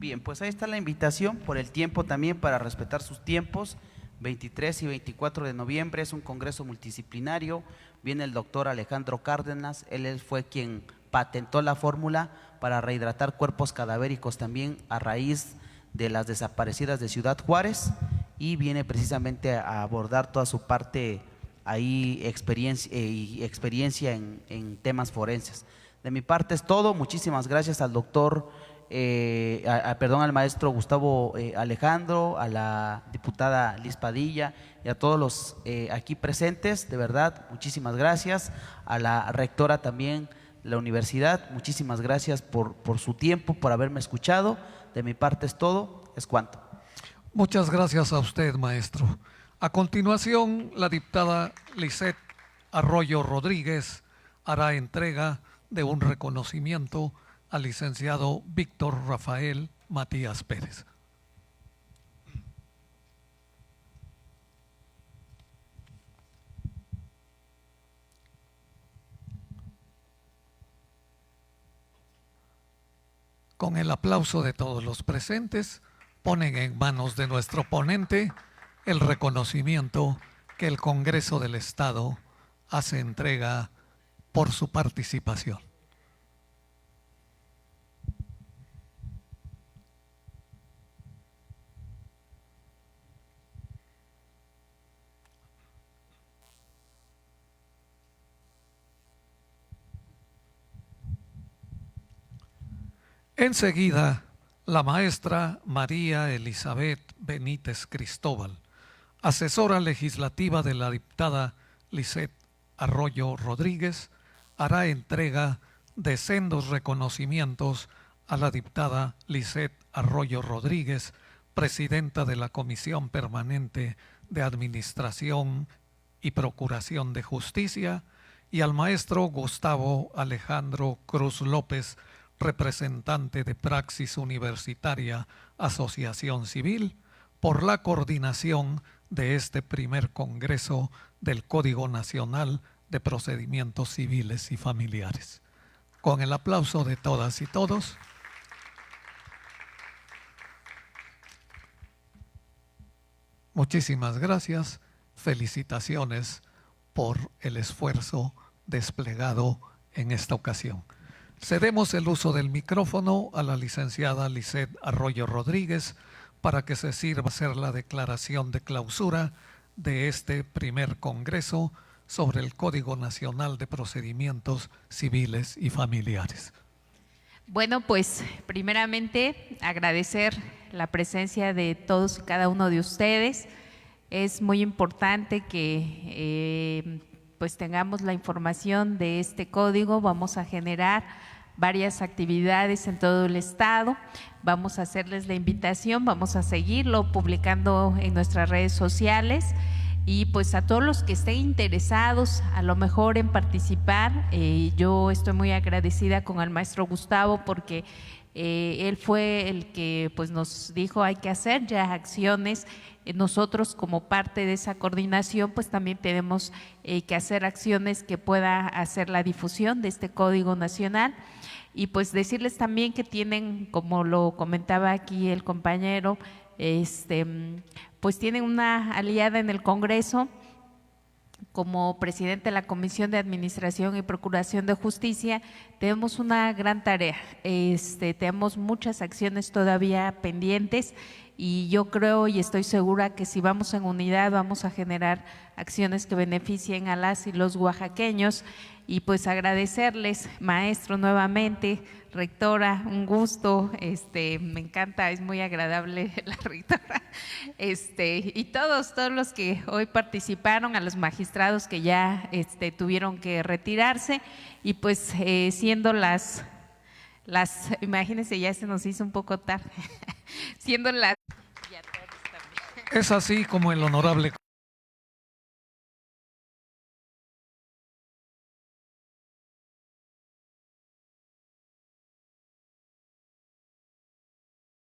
Bien, pues ahí está la invitación, por el tiempo también, para respetar sus tiempos. 23 y 24 de noviembre es un congreso multidisciplinario. Viene el doctor Alejandro Cárdenas, él fue quien patentó la fórmula para rehidratar cuerpos cadavéricos también a raíz de las desaparecidas de Ciudad Juárez, y viene precisamente a abordar toda su parte ahí, experiencia en temas forenses. De mi parte es todo. Muchísimas gracias al doctor, al maestro Gustavo Alejandro, a la diputada Liz Padilla y a todos los aquí presentes. De verdad, muchísimas gracias. A la rectora también de la universidad, muchísimas gracias por su tiempo, por haberme escuchado. De mi parte es todo, es cuanto. Muchas gracias a usted, maestro. A continuación, la diputada Lisette Arroyo Rodríguez hará entrega de un reconocimiento al licenciado Víctor Rafael Matías Pérez. Con el aplauso de todos los presentes, ponen en manos de nuestro ponente el reconocimiento que el Congreso del Estado hace entrega por su participación. Enseguida, la maestra María Elizabeth Benítez Cristóbal, asesora legislativa de la diputada Lisette Arroyo Rodríguez, hará entrega de sendos reconocimientos a la diputada Lisette Arroyo Rodríguez, presidenta de la Comisión Permanente de Administración y Procuración de Justicia, y al maestro Gustavo Alejandro Cruz López, representante de Praxis Universitaria Asociación Civil, por la coordinación de este primer Congreso del Código Nacional de Procedimientos Civiles y Familiares. Con el aplauso de todas y todos. Muchísimas gracias, felicitaciones por el esfuerzo desplegado en esta ocasión. Cedemos el uso del micrófono a la licenciada Lisette Arroyo Rodríguez para que se sirva a hacer la declaración de clausura de este primer Congreso sobre el Código Nacional de Procedimientos Civiles y Familiares. Bueno, pues primeramente agradecer la presencia de todos y cada uno de ustedes. Es muy importante que pues tengamos la información de este código. Vamos a generar varias actividades en todo el estado. Vamos a hacerles la invitación, vamos a seguirlo publicando en nuestras redes sociales. Y pues a todos los que estén interesados a lo mejor en participar, yo estoy muy agradecida con el maestro Gustavo porque él fue el que pues nos dijo hay que hacer ya acciones. Nosotros como parte de esa coordinación pues también tenemos que hacer acciones que pueda hacer la difusión de este Código Nacional. Y pues decirles también que tienen, como lo comentaba aquí el compañero, pues tienen una aliada en el Congreso como presidente de la Comisión de Administración y Procuración de Justicia. Tenemos una gran tarea, tenemos muchas acciones todavía pendientes y yo creo y estoy segura que si vamos en unidad vamos a generar acciones que beneficien a las y los oaxaqueños. Y pues agradecerles, maestro, nuevamente, rectora, un gusto, me encanta, es muy agradable la rectora, y todos los que hoy participaron, a los magistrados que ya tuvieron que retirarse, y pues siendo las, imagínense, ya se nos hizo un poco tarde, siendo las… Es así como el honorable